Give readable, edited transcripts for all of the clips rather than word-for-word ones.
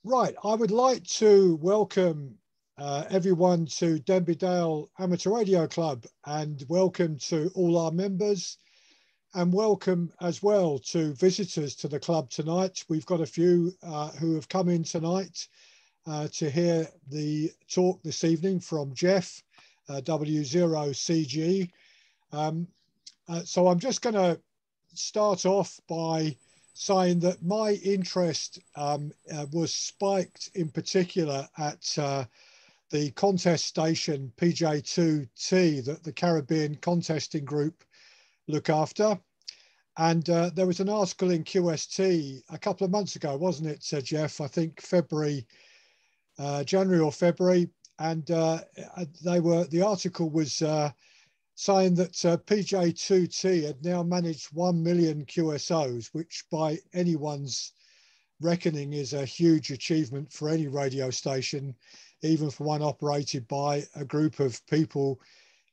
Right, I would like to welcome everyone to Denby Dale Amateur Radio Club, and welcome to all our members, and welcome as well to visitors to the club tonight. We've got a few who have come in tonight to hear the talk this evening from Geoff W0CG. So I'm just going to start off by saying that my interest was spiked in particular at the contest station PJ2T that the Caribbean Contesting Group look after. And there was an article in QST a couple of months ago, wasn't it, Geoff? I think January or February. And the article was saying that PJ2T had now managed 1 million QSOs, which by anyone's reckoning is a huge achievement for any radio station, even for one operated by a group of people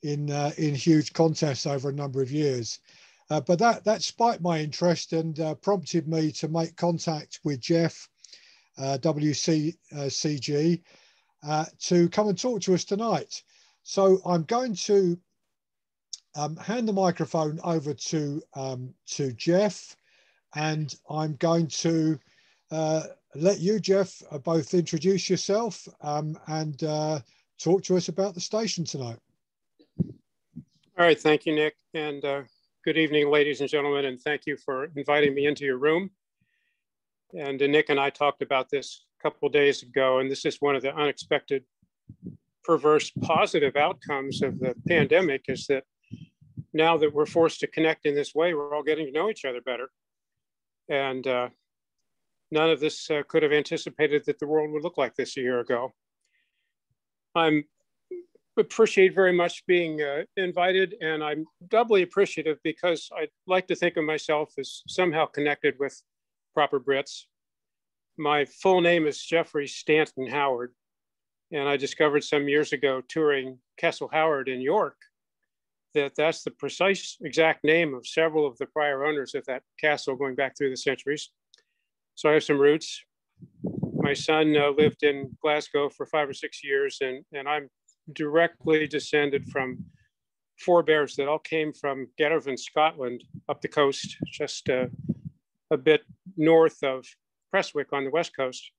in huge contests over a number of years. But that spiked my interest and prompted me to make contact with Geoff W0CG to come and talk to us tonight. So I'm going to hand the microphone over to Geoff, and I'm going to let you, Geoff, both introduce yourself and talk to us about the station tonight. All right, thank you, Nick, and good evening, ladies and gentlemen, and thank you for inviting me into your room. And Nick and I talked about this a couple of days ago, and this is one of the unexpected, perverse, positive outcomes of the pandemic, is that now that we're forced to connect in this way, we're all getting to know each other better. And none of this could have anticipated that the world would look like this a year ago. I appreciate very much being invited, and I'm doubly appreciative because I like to think of myself as somehow connected with proper Brits. My full name is Jeffrey Stanton Howard, and I discovered some years ago touring Castle Howard in York that's the precise exact name of several of the prior owners of that castle going back through the centuries. So I have some roots. My son lived in Glasgow for 5 or 6 years, and I'm directly descended from forebears that all came from Glenavon, Scotland, up the coast, just a bit north of Prestwick on the west coast.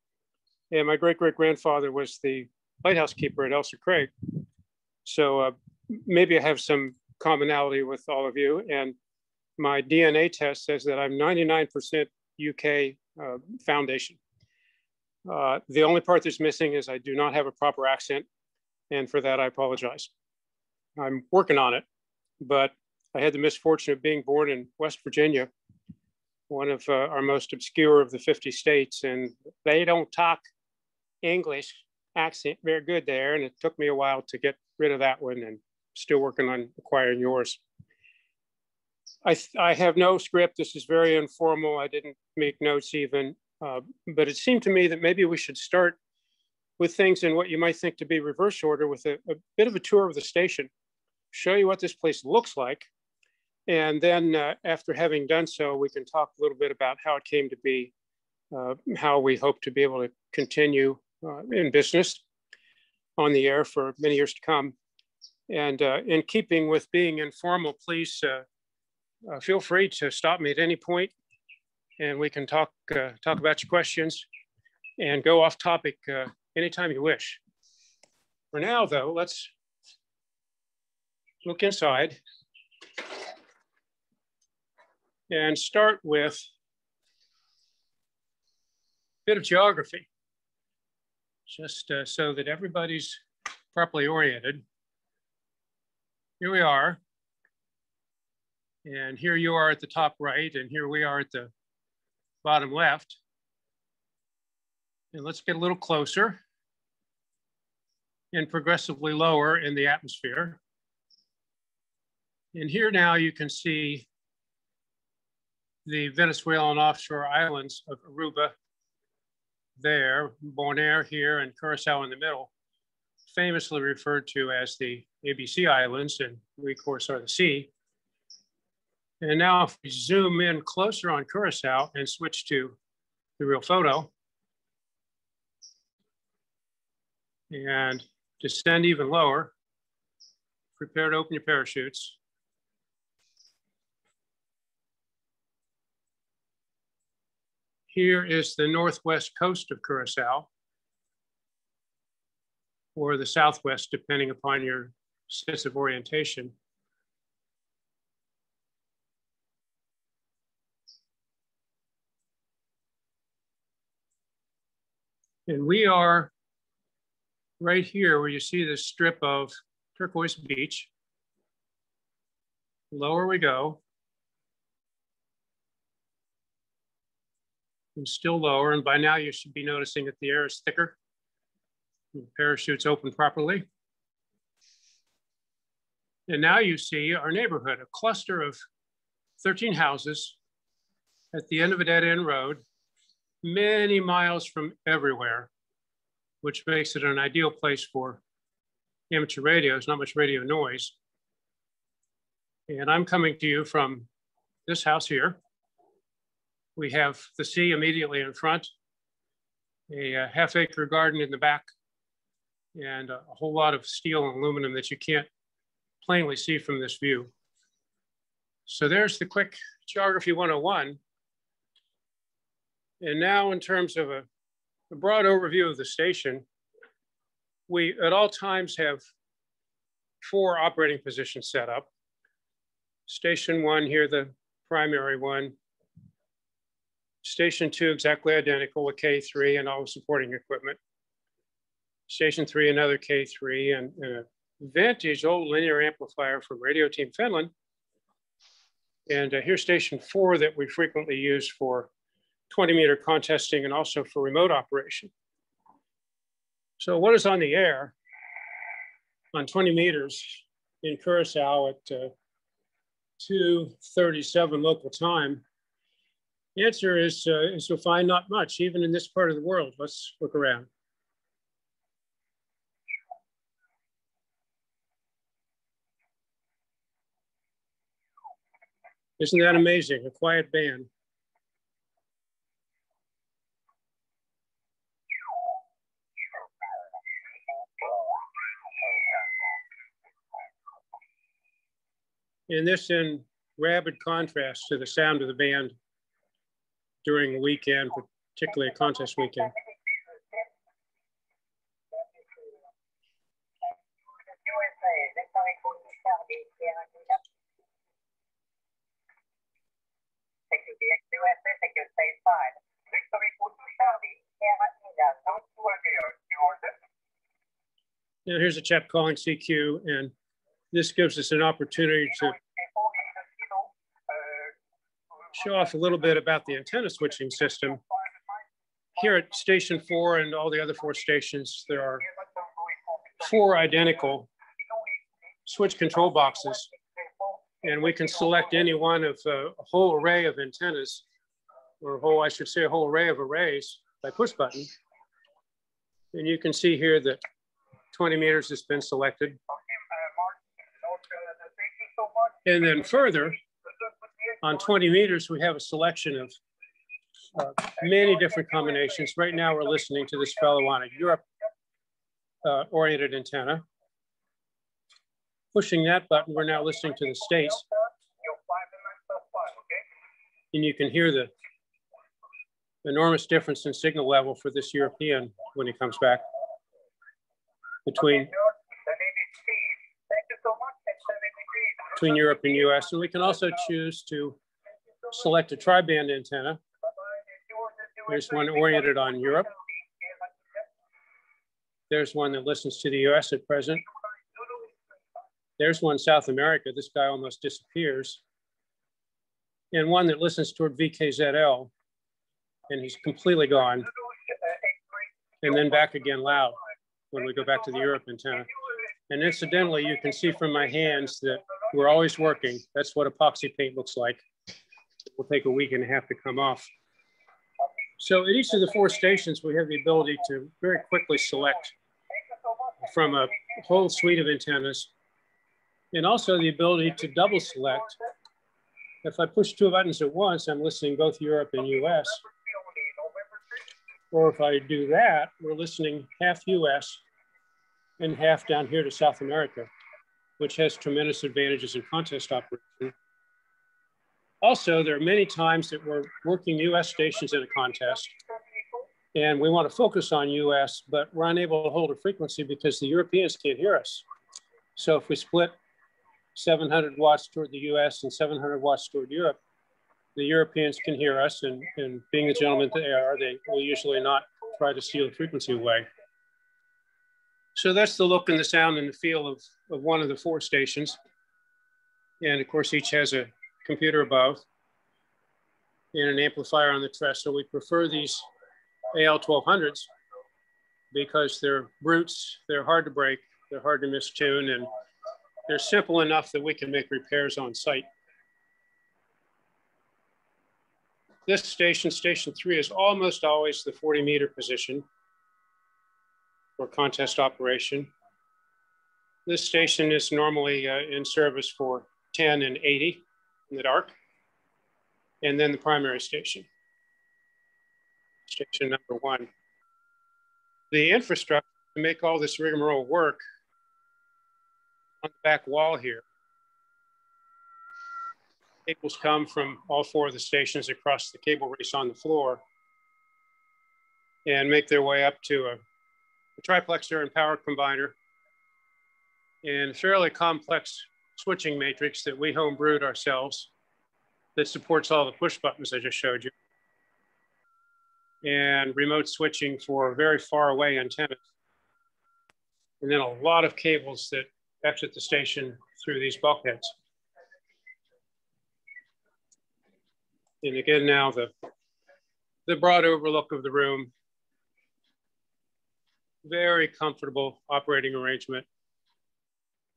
And my great-great-grandfather was the lighthouse keeper at Ailsa Craig. So maybe I have some commonality with all of you, and my DNA test says that I'm 99% UK foundation. The only part that's missing is I do not have a proper accent, and for that I apologize. I'm working on it, but I had the misfortune of being born in West Virginia, one of our most obscure of the 50 states, and they don't talk English accent very good there, and it took me a while to get rid of that one, and still working on acquiring yours. I have no script. This is very informal. I didn't make notes even, but it seemed to me that maybe we should start with things in what you might think to be reverse order, with a bit of a tour of the station, show you what this place looks like. And then after having done so, we can talk a little bit about how it came to be, how we hope to be able to continue in business on the air for many years to come. And in keeping with being informal, please feel free to stop me at any point, and we can talk about your questions and go off topic anytime you wish. For now, though, let's look inside and start with a bit of geography, just so that everybody's properly oriented. Here we are, and here you are at the top right, and here we are at the bottom left. And let's get a little closer and progressively lower in the atmosphere. And here now you can see the Venezuelan offshore islands of Aruba there, Bonaire here, and Curacao in the middle, famously referred to as the ABC Islands, and we, of course, are the sea. And now if we zoom in closer on Curacao and switch to the real photo, and descend even lower. Prepare to open your parachutes. Here is the northwest coast of Curacao, or the southwest, depending upon your sense of orientation. And we are right here where you see this strip of turquoise beach. Lower we go. And still lower, and by now you should be noticing that the air is thicker. The parachute's open properly. And now you see our neighborhood, a cluster of 13 houses at the end of a dead-end road, many miles from everywhere, which makes it an ideal place for amateur radio. There's not much radio noise. And I'm coming to you from this house here. We have the sea immediately in front, a half-acre garden in the back, and a whole lot of steel and aluminum that you can't plainly see from this view. So there's the quick Geography 101. And now in terms of a broad overview of the station, we at all times have 4 operating positions set up. Station 1 here, the primary one. Station 2, exactly identical with K3 and all the supporting equipment. Station 3, another K3, and a vintage old linear amplifier from Radio Team Finland. And here's Station 4 that we frequently use for 20-meter contesting and also for remote operation. So what is on the air on 20 meters in Curacao at 2:37 local time? The answer is you'll find not much, even in this part of the world. Let's look around. Isn't that amazing? A quiet band. And this in rapid contrast to the sound of the band during the weekend, particularly a contest weekend. Now here's a chap calling CQ, and this gives us an opportunity to show off a little bit about the antenna switching system. Here at Station 4 and all the other 4 stations, there are 4 identical switch control boxes, and we can select any one of a whole array of antennas, or a whole, I should say, a whole array of arrays by push button. And you can see here that 20 meters has been selected. And then further, on 20 meters, we have a selection of many different combinations. Right now, we're listening to this fellow on a Europe-oriented antenna. Pushing that button, we're now listening to the States. And you can hear the enormous difference in signal level for this European when he comes back between Europe and US. And we can also choose to select a tri-band antenna. There's one oriented on Europe. There's one that listens to the US at present. There's one South America. This guy almost disappears. And one that listens toward VKZL, and he's completely gone. And then back again loud when we go back to the Europe antenna. And incidentally, you can see from my hands that we're always working. That's what epoxy paint looks like. It will take a week and a half to come off. So at each of the 4 stations, we have the ability to very quickly select from a whole suite of antennas, and also the ability to double select. If I push 2 buttons at once, I'm listening both Europe and US. Or if I do that, we're listening half US in half down here to South America, which has tremendous advantages in contest operation. Also, there are many times that we're working US stations in a contest, and we want to focus on US, but we're unable to hold a frequency because the Europeans can't hear us. So if we split 700 watts toward the US and 700 watts toward Europe, the Europeans can hear us, and being the gentlemen they will usually not try to steal the frequency away. So that's the look and the sound and the feel of one of the 4 stations. And of course, each has a computer above and an amplifier on the truss. So we prefer these AL1200s because they're brutes, they're hard to break, they're hard to mistune, and they're simple enough that we can make repairs on site. This station, station 3, is almost always the 40-meter position for contest operation. This station is normally in service for 10 and 80 in the dark, and then the primary station, station number 1. The infrastructure to make all this rigmarole work on the back wall here. Cables come from all 4 of the stations across the cable race on the floor and make their way up to a triplexer and power combiner and a fairly complex switching matrix that we homebrewed ourselves that supports all the push buttons I just showed you, and remote switching for very far away antennas. And then a lot of cables that exit the station through these bulkheads. And again, now the broad overlook of the room, very comfortable operating arrangement,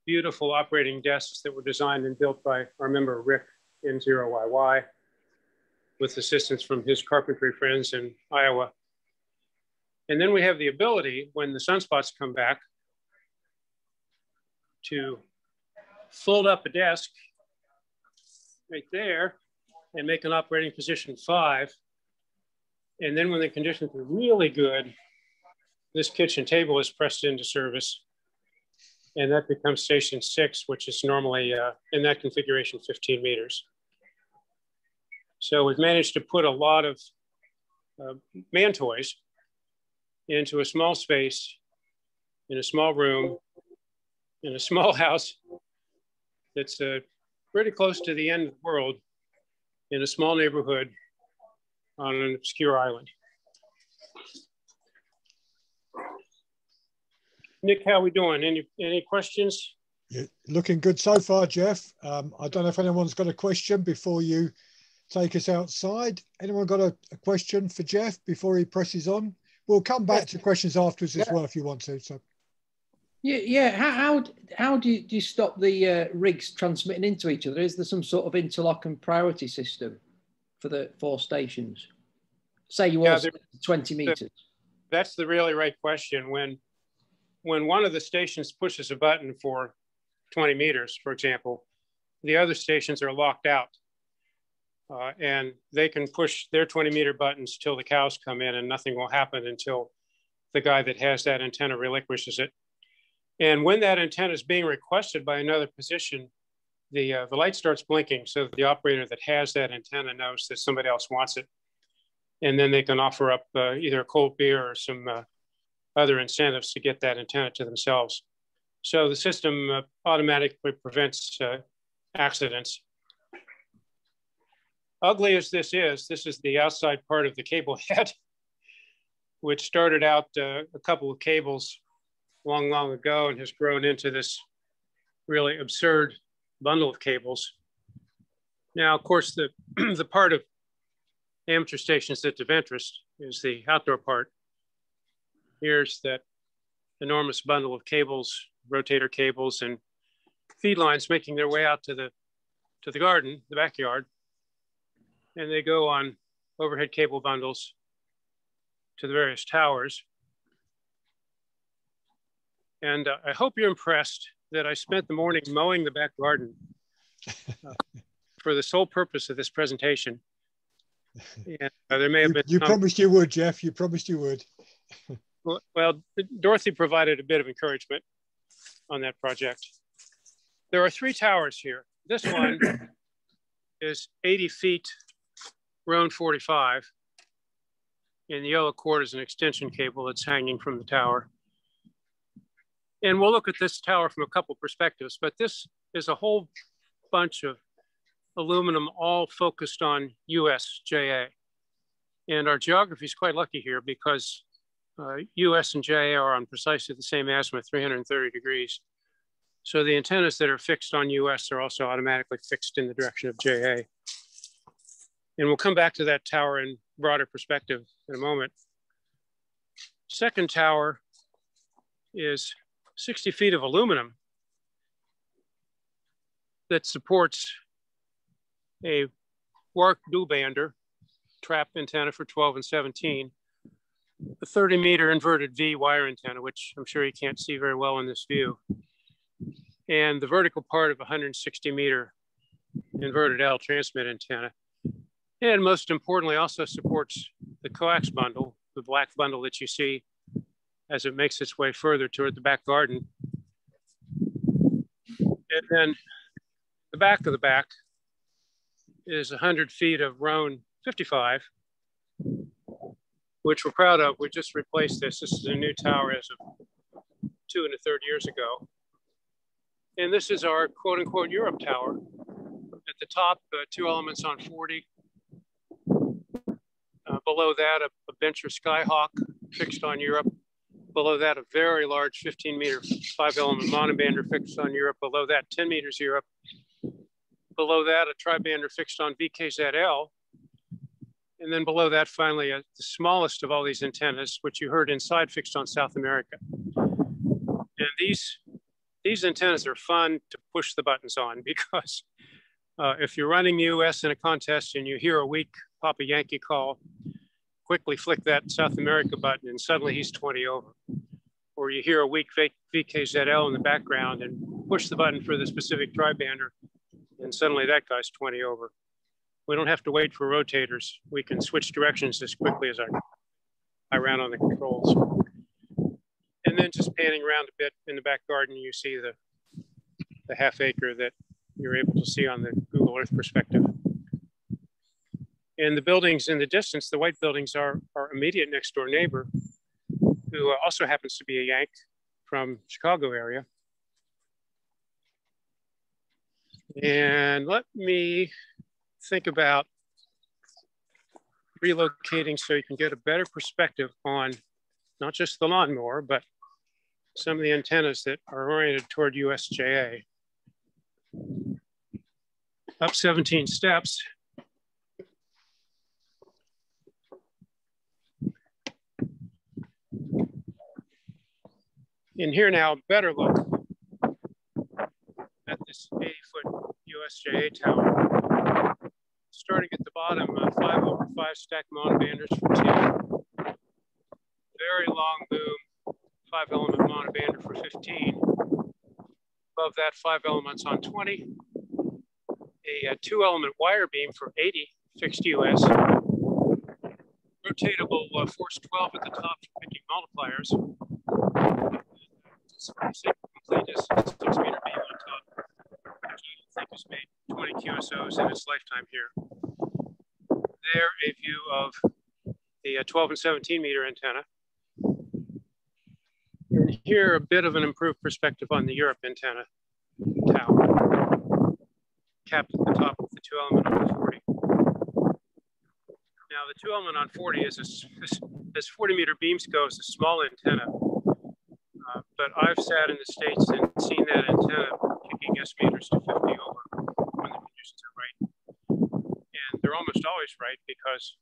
beautiful operating desks that were designed and built by our member Rick N0YY with assistance from his carpentry friends in Iowa. And then we have the ability, when the sunspots come back, to fold up a desk right there and make an operating position 5. And then when the conditions are really good, this kitchen table is pressed into service, and that becomes station 6, which is normally in that configuration 15 meters. So we've managed to put a lot of man toys into a small space, in a small room, in a small house that's pretty close to the end of the world, in a small neighborhood on an obscure island. Nick, how we doing? Any questions? You're looking good so far, Geoff. I don't know if anyone's got a question before you take us outside. Anyone got a question for Geoff before he presses on? We'll come back to questions afterwards as well if you want to. So. Yeah. How do you stop the rigs transmitting into each other? Is there some sort of interlock and priority system for the 4 stations? Say you want 20 meters. That's the really right question. When one of the stations pushes a button for 20 meters, for example, the other stations are locked out. And they can push their 20-meter buttons till the cows come in, and nothing will happen until the guy that has that antenna relinquishes it. And when that antenna is being requested by another position, the light starts blinking so that the operator that has that antenna knows that somebody else wants it. And then they can offer up either a cold beer or some other incentives to get that antenna to themselves. So the system automatically prevents accidents. Ugly as this is the outside part of the cable head, which started out a couple of cables long ago and has grown into this really absurd bundle of cables. Now, of course, the part of amateur stations that's of interest is the outdoor part. Here's that enormous bundle of cables, rotator cables, and feed lines making their way out to the garden, the backyard. And they go on overhead cable bundles to the various towers. And I hope you're impressed that I spent the morning mowing the back garden for the sole purpose of this presentation. And there may have been you promised you would, Geoff. You promised you would. Well, Dorothy provided a bit of encouragement on that project. There are 3 towers here. This one is 80 feet, round 45. And the yellow cord is an extension cable that's hanging from the tower. And we'll look at this tower from a couple perspectives, but this is a whole bunch of aluminum all focused on USJA. And our geography is quite lucky here because US and JA are on precisely the same azimuth, 330 degrees. So the antennas that are fixed on US are also automatically fixed in the direction of JA. And we'll come back to that tower in broader perspective in a moment. Second tower is 60 feet of aluminum that supports a Wark dual-bander trap antenna for 12 and 17, a 30-meter inverted V wire antenna, which I'm sure you can't see very well in this view, and the vertical part of a 160-meter inverted L transmit antenna. And most importantly, also supports the coax bundle, the black bundle that you see as it makes its way further toward the back garden. And then the back of the back is 100 feet of roan 55, which we're proud of. We just replaced this. This is a new tower as of 2 1/3 years ago. And this is our quote unquote Europe tower. At the top, 2 elements on 40. Below that, a Bencher Skyhawk fixed on Europe. Below that, a very large 15-meter 5-element monobander fixed on Europe. Below that, 10 meters Europe. Below that, a tribander fixed on VKZL. And then below that, finally, the smallest of all these antennas, which you heard inside, fixed on South America. And these antennas are fun to push the buttons on because if you're running the US in a contest and you hear a weak Papa Yankee call, quickly flick that South America button and suddenly he's 20 over. Or you hear a weak VKZL in the background and push the button for the specific tribander and suddenly that guy's 20 over. We don't have to wait for rotators. We can switch directions as quickly as I ran on the controls. And then just panning around a bit in the back garden, you see the half acre that you're able to see on the Google Earth perspective. And the buildings in the distance, the white buildings are our immediate next door neighbor, who also happens to be a Yank from Chicago area. And let me think about relocating so you can get a better perspective on not just the lawnmower, but some of the antennas that are oriented toward USJA. Up 17 steps. And here now, better look at this 80-foot USJA tower. Starting at the bottom, 5/5 stack monobanders for 10. Very long boom, 5-element monobander for 15. Above that, 5 elements on 20. A 2-element wire beam for 80, fixed US. Rotatable force 12 at the top for picking multipliers. Complete is 6-meter beam on top, which I think has made 20 QSOs in its lifetime here. There, a view of the 12 and 17-meter antenna. And here, a bit of an improved perspective on the Europe antenna tower, capped at the top of the 2-element on 40. Now, the 2-element on 40 is as 40-meter beams go, is a small antenna. But I've sat in the States and seen that antenna kicking S meters to 50 over when the conditions are right. And they're almost always right because,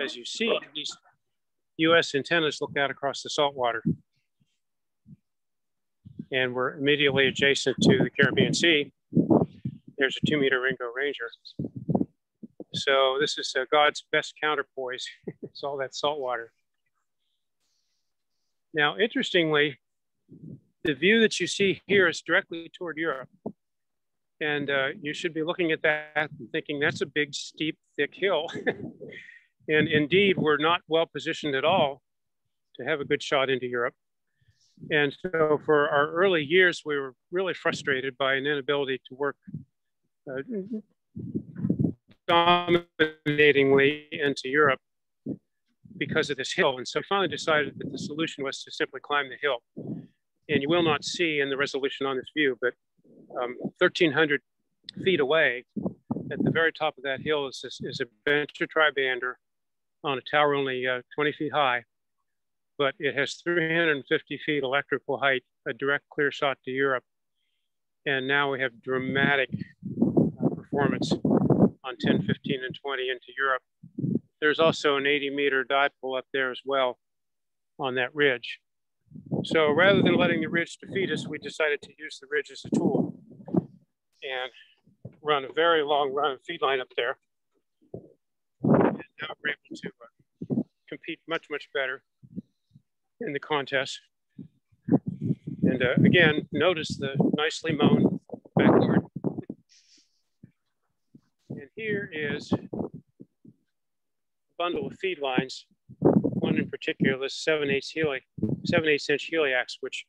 as you see, these US antennas look out across the saltwater. And we're immediately adjacent to the Caribbean Sea. There's a 2-meter Ringo Ranger. So this is God's best counterpoise. It's all that saltwater. Now, interestingly, the view that you see here is directly toward Europe. And you should be looking at that and thinking that's a big, steep, thick hill. And indeed, we're not well positioned at all to have a good shot into Europe. And so for our early years, we were really frustrated by an inability to work dominatingly into Europe because of this hill. And so we finally decided that the solution was to simply climb the hill. And you will not see in the resolution on this view, but 1,300 feet away, at the very top of that hill is a venture tribander on a tower only 20 feet high, but it has 350 feet electrical height, a direct clear shot to Europe. And now we have dramatic performance on 10, 15, and 20 into Europe. There's also an 80-meter dipole up there as well on that ridge. So rather than letting the ridge defeat us, we decided to use the ridge as a tool and run a very long run feed line up there. And now we're able to compete much, much better in the contest. And again, notice the nicely mown backward. And here is a bundle of feed lines. One in particular, this 7/8" heliax, which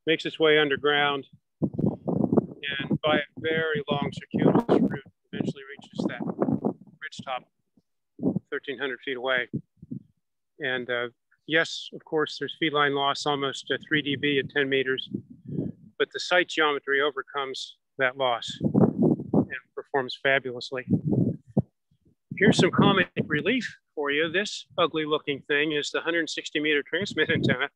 makes its way underground and by a very long circuitous route eventually reaches that ridge top 1,300 feet away. And yes, of course, there's feed line loss, almost 3 dB at 10 meters, but the site geometry overcomes that loss and performs fabulously. Here's some comic relief for you. This ugly looking thing is the 160-meter transmit antenna.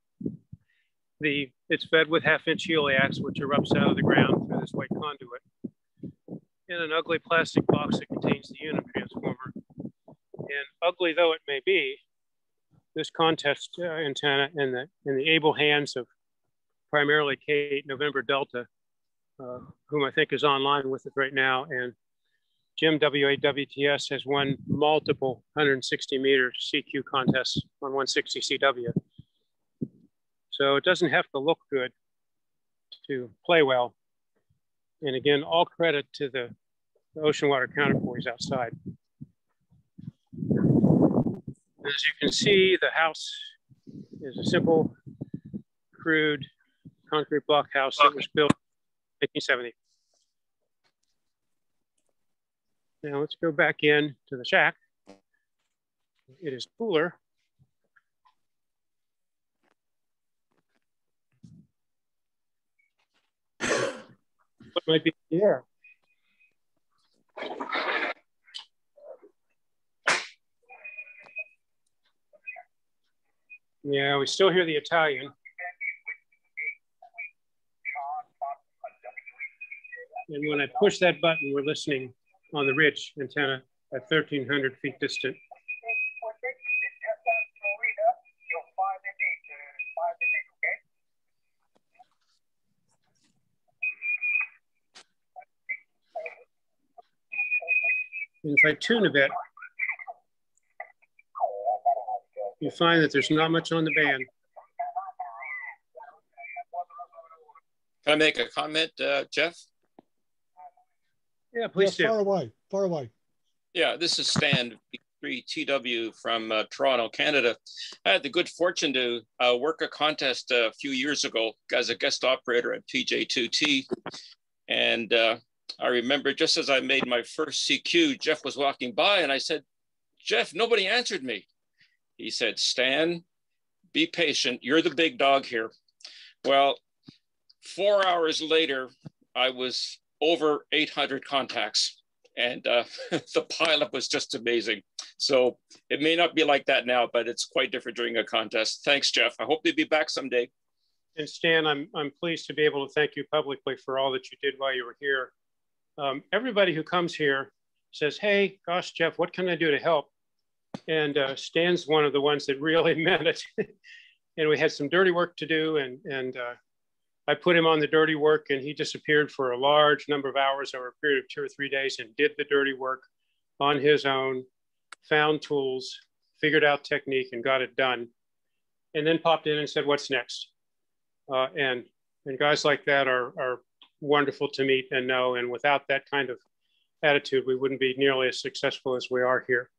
It's fed with 1/2-inch heliax, which erupts out of the ground through this white conduit in an ugly plastic box that contains the unit transformer. And ugly though it may be, this contest antenna in the able hands of primarily Kate November Delta, whom I think is online with it right now, and Jim W0CG has won multiple 160-meter CQ contests on 160 CW. So it doesn't have to look good to play well. And again, all credit to the ocean water counterpoise outside. As you can see, the house is a simple, crude concrete block house that was built in 1970. Now let's go back in to the shack. It is cooler. What might be in the air? Yeah, we still hear the Italian. And when I push that button, we're listening on the ridge antenna at 1,300 feet distant. And if I tune a bit, you find that there's not much on the band. Can I make a comment, Geoff? Yeah, please do. Far away. Yeah, this is Stan, PJ2T from Toronto, Canada. I had the good fortune to work a contest a few years ago as a guest operator at PJ2T. And I remember just as I made my first CQ, Geoff was walking by and I said, Geoff, nobody answered me. He said, Stan, be patient. You're the big dog here. Well, 4 hours later, I was over 800 contacts and the pileup was just amazing. So it may not be like that now, but it's quite different during a contest. Thanks, Geoff. I hope to be back someday. And Stan, I'm pleased to be able to thank you publicly for all that you did while you were here. Everybody who comes here says, hey, gosh, Geoff, what can I do to help? And Stan's one of the ones that really meant it. And we had some dirty work to do, and I put him on the dirty work, and he disappeared for a large number of hours over a period of 2 or 3 days and did the dirty work on his own, found tools, figured out technique, and got it done. And then popped in and said, what's next? And guys like that are wonderful to meet and know. And without that kind of attitude, we wouldn't be nearly as successful as we are here.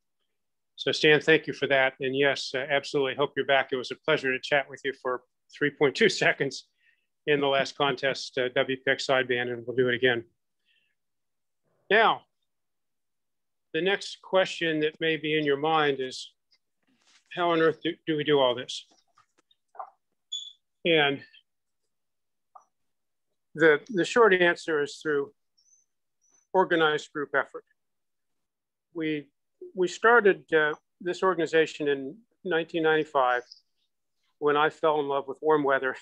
So Stan, thank you for that. And yes, absolutely. Hope you're back. It was a pleasure to chat with you for 3.2 seconds in the last contest, WPX sideband, and we'll do it again. Now, the next question that may be in your mind is, how on earth do we do all this? And the short answer is through organized group effort. We started this organization in 1995 when I fell in love with warm weather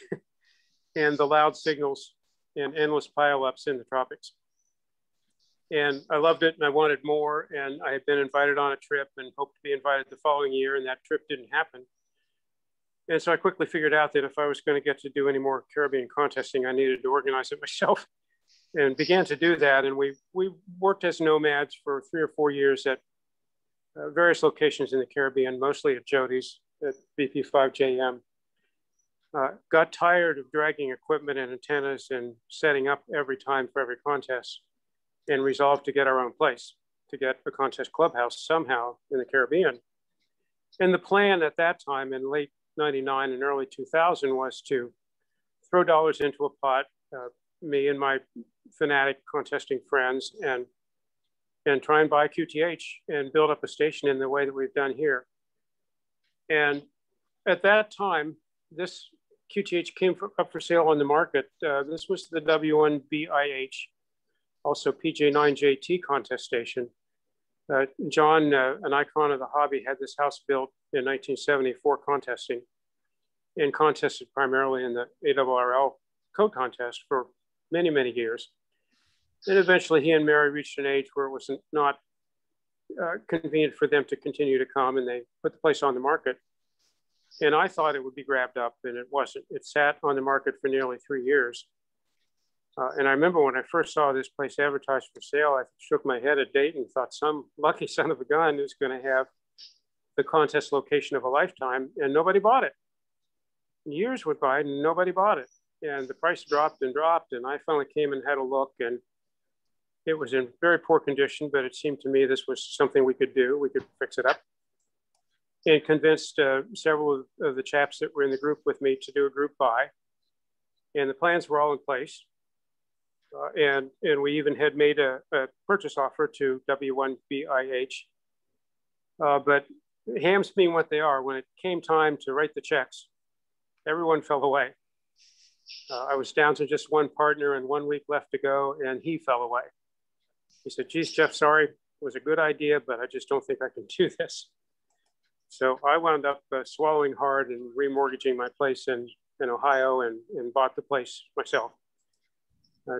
and the loud signals and endless pileups in the tropics. And I loved it and I wanted more, and I had been invited on a trip and hoped to be invited the following year, and that trip didn't happen. And so I quickly figured out that if I was going to get to do any more Caribbean contesting, I needed to organize it myself, and began to do that. And we worked as nomads for 3 or 4 years at various locations in the Caribbean, mostly at Jody's at BP5JM. Got tired of dragging equipment and antennas and setting up every time for every contest, and resolved to get our own place, to get a contest clubhouse somehow in the Caribbean. And the plan at that time in late 99 and early 2000 was to throw dollars into a pot, me and my fanatic contesting friends, and try and buy QTH and build up a station in the way that we've done here. And at that time, this QTH came up for sale on the market. This was the W1BIH, also PJ9JT contest station. John, an icon of the hobby, had this house built in 1974 contesting, and contested primarily in the ARRL code contest for many, many years. And eventually he and Mary reached an age where it was not convenient for them to continue to come, and they put the place on the market. And I thought it would be grabbed up, and it wasn't. It sat on the market for nearly 3 years. And I remember when I first saw this place advertised for sale, I shook my head at Dayton and thought some lucky son of a gun is going to have the contest location of a lifetime, and nobody bought it. Years went by and nobody bought it. And the price dropped and dropped, and I finally came and had a look, and it was in very poor condition, but it seemed to me this was something we could do. We could fix it up. And convinced several of the chaps that were in the group with me to do a group buy. And the plans were all in place. And we even had made a purchase offer to W1BIH. But hams being what they are, when it came time to write the checks, everyone fell away. I was down to just one partner and 1 week left to go, and he fell away. He said, geez, Geoff, sorry, it was a good idea, but I just don't think I can do this. So I wound up swallowing hard and remortgaging my place in Ohio, and bought the place myself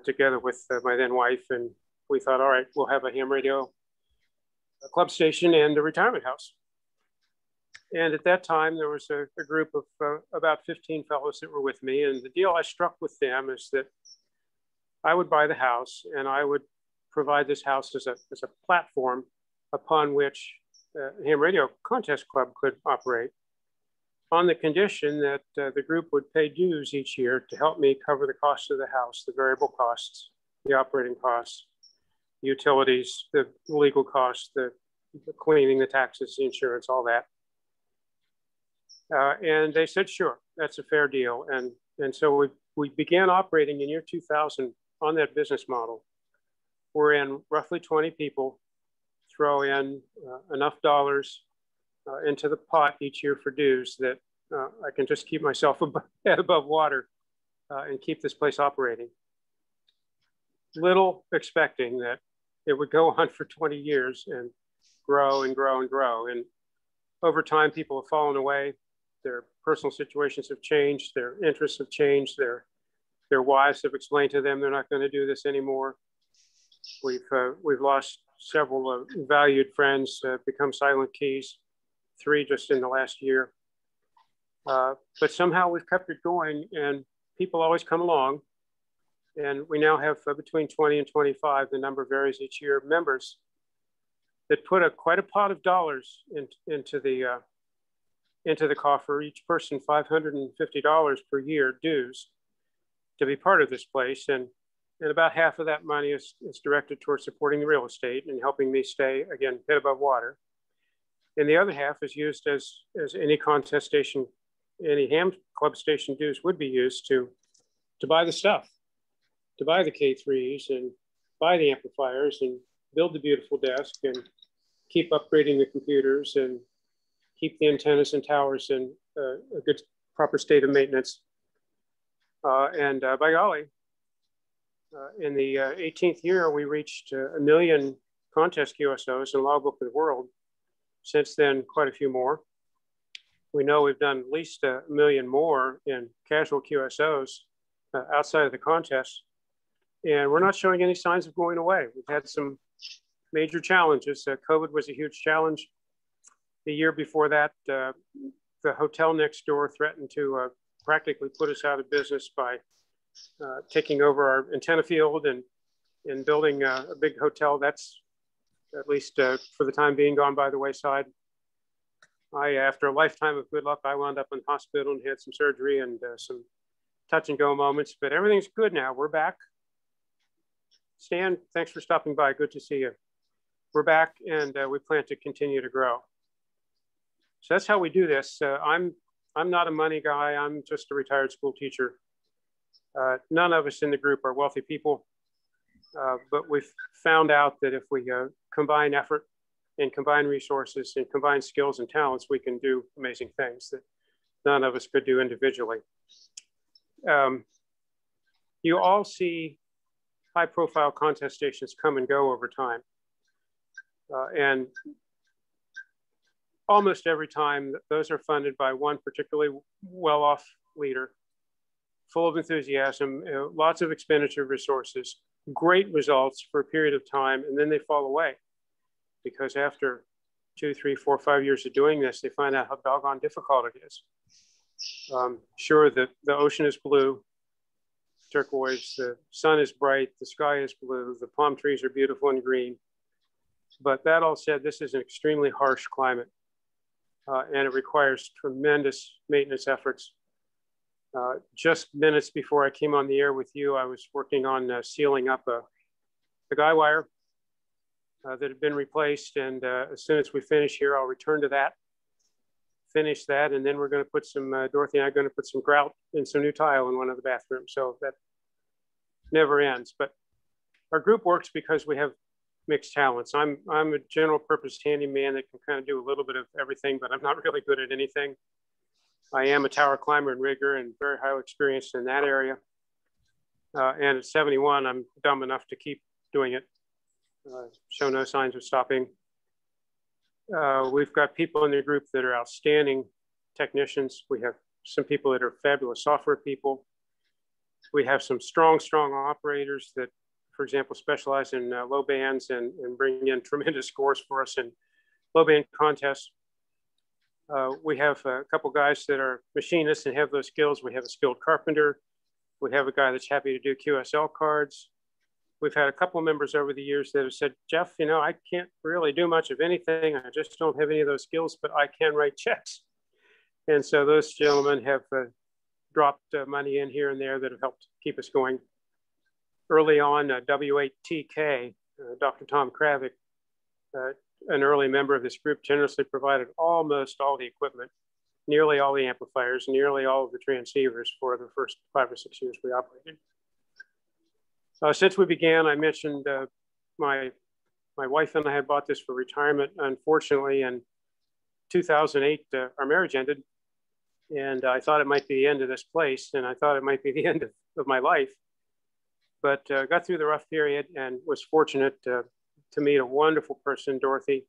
together with my then wife. And we thought, all right, we'll have a ham radio, a club station, and a retirement house. And at that time, there was a group of about 15 fellows that were with me. And the deal I struck with them is that I would buy the house, and I would provide this house as a platform upon which Ham Radio Contest Club could operate, on the condition that the group would pay dues each year to help me cover the cost of the house, the variable costs, the operating costs, the utilities, the legal costs, the cleaning, the taxes, the insurance, all that. And they said, sure, that's a fair deal. And so we began operating in year 2000 on that business model. We're in roughly 20 people, throw in enough dollars into the pot each year for dues that I can just keep myself head above water and keep this place operating. Little expecting that it would go on for 20 years and grow and grow and grow. And over time, people have fallen away. Their personal situations have changed. Their interests have changed. Their wives have explained to them they're not going to do this anymore. We've lost several valued friends, become silent keys, 3 just in the last year. But somehow we've kept it going, and people always come along. And we now have between 20 and 25, the number varies each year, members that put quite a pot of dollars into the coffer, each person $550 per year dues to be part of this place. And about half of that money is directed towards supporting the real estate and helping me stay, again, head above water. And the other half is used as any contest station, any ham club station dues would be used to buy the stuff, to buy the K3s and buy the amplifiers and build the beautiful desk and keep upgrading the computers and keep the antennas and towers in a good, proper state of maintenance. And by golly, in the 18th year, we reached 1 million contest QSOs in the logbook of the world. Since then, quite a few more. We know we've done at least 1 million more in casual QSOs outside of the contest. And we're not showing any signs of going away. We've had some major challenges. COVID was a huge challenge. The year before that, the hotel next door threatened to practically put us out of business by taking over our antenna field and building a big hotel. That's at least for the time being gone by the wayside. After a lifetime of good luck, I wound up in the hospital and had some surgery and some touch and go moments, but everything's good now. We're back. Stan, thanks for stopping by. Good to see you. We're back and we plan to continue to grow. So that's how we do this. I'm not a money guy. I'm just a retired school teacher. None of us in the group are wealthy people, but we've found out that if we combine effort and combine resources and combine skills and talents, we can do amazing things that none of us could do individually. You all see high-profile contest stations come and go over time. And almost every time, those are funded by one particularly well-off leader, full of enthusiasm, lots of expenditure of resources, great results for a period of time, and then they fall away. Because after 2, 3, 4, 5 years of doing this, they find out how doggone difficult it is. Sure, the ocean is blue, turquoise, the sun is bright, the sky is blue, the palm trees are beautiful and green. But that all said, this is an extremely harsh climate and it requires tremendous maintenance efforts. Just minutes before I came on the air with you, I was working on sealing up a guy wire that had been replaced. And as soon as we finish here, I'll return to that, finish that, and then we're going to put some, Dorothy and I are going to put some grout and some new tile in one of the bathrooms. So that never ends. But our group works because we have mixed talents. I'm a general purpose handyman that can kind of do a little bit of everything, but I'm not really good at anything. I am a tower climber and rigger and very highly experienced in that area. And at 71, I'm dumb enough to keep doing it. Show no signs of stopping. We've got people in the group that are outstanding technicians. We have some people that are fabulous software people. We have some strong operators that, for example, specialize in low bands and bring in tremendous scores for us in low band contests. We have a couple guys that are machinists and have those skills. We have a skilled carpenter. We have a guy that's happy to do QSL cards. We've had a couple of members over the years that have said, Geoff, you know, I can't really do much of anything. I just don't have any of those skills, but I can write checks. And so those gentlemen have dropped money in here and there that have helped keep us going. Early on, W0CG, Dr. Tom Kravick, an early member of this group, generously provided almost all the equipment, nearly all the amplifiers, nearly all of the transceivers for the first 5 or 6 years we operated. Since we began, I mentioned my wife and I had bought this for retirement. Unfortunately, in 2008, our marriage ended, and I thought it might be the end of this place, and I thought it might be the end of my life. But got through the rough period and was fortunate to meet a wonderful person, Dorothy,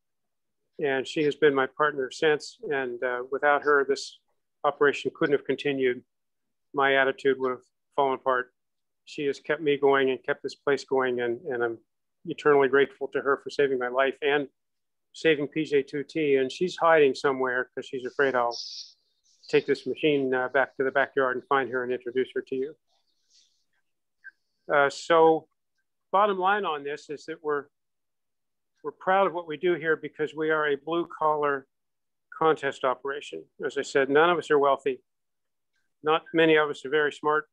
and she has been my partner since. And without her, this operation couldn't have continued. My attitude would have fallen apart. She has kept me going and kept this place going, and I'm eternally grateful to her for saving my life and saving PJ2T. And she's hiding somewhere because she's afraid I'll take this machine back to the backyard and find her and introduce her to you. So bottom line on this is that we're proud of what we do here because we are a blue collar contest operation. As I said, none of us are wealthy. Not many of us are very smart.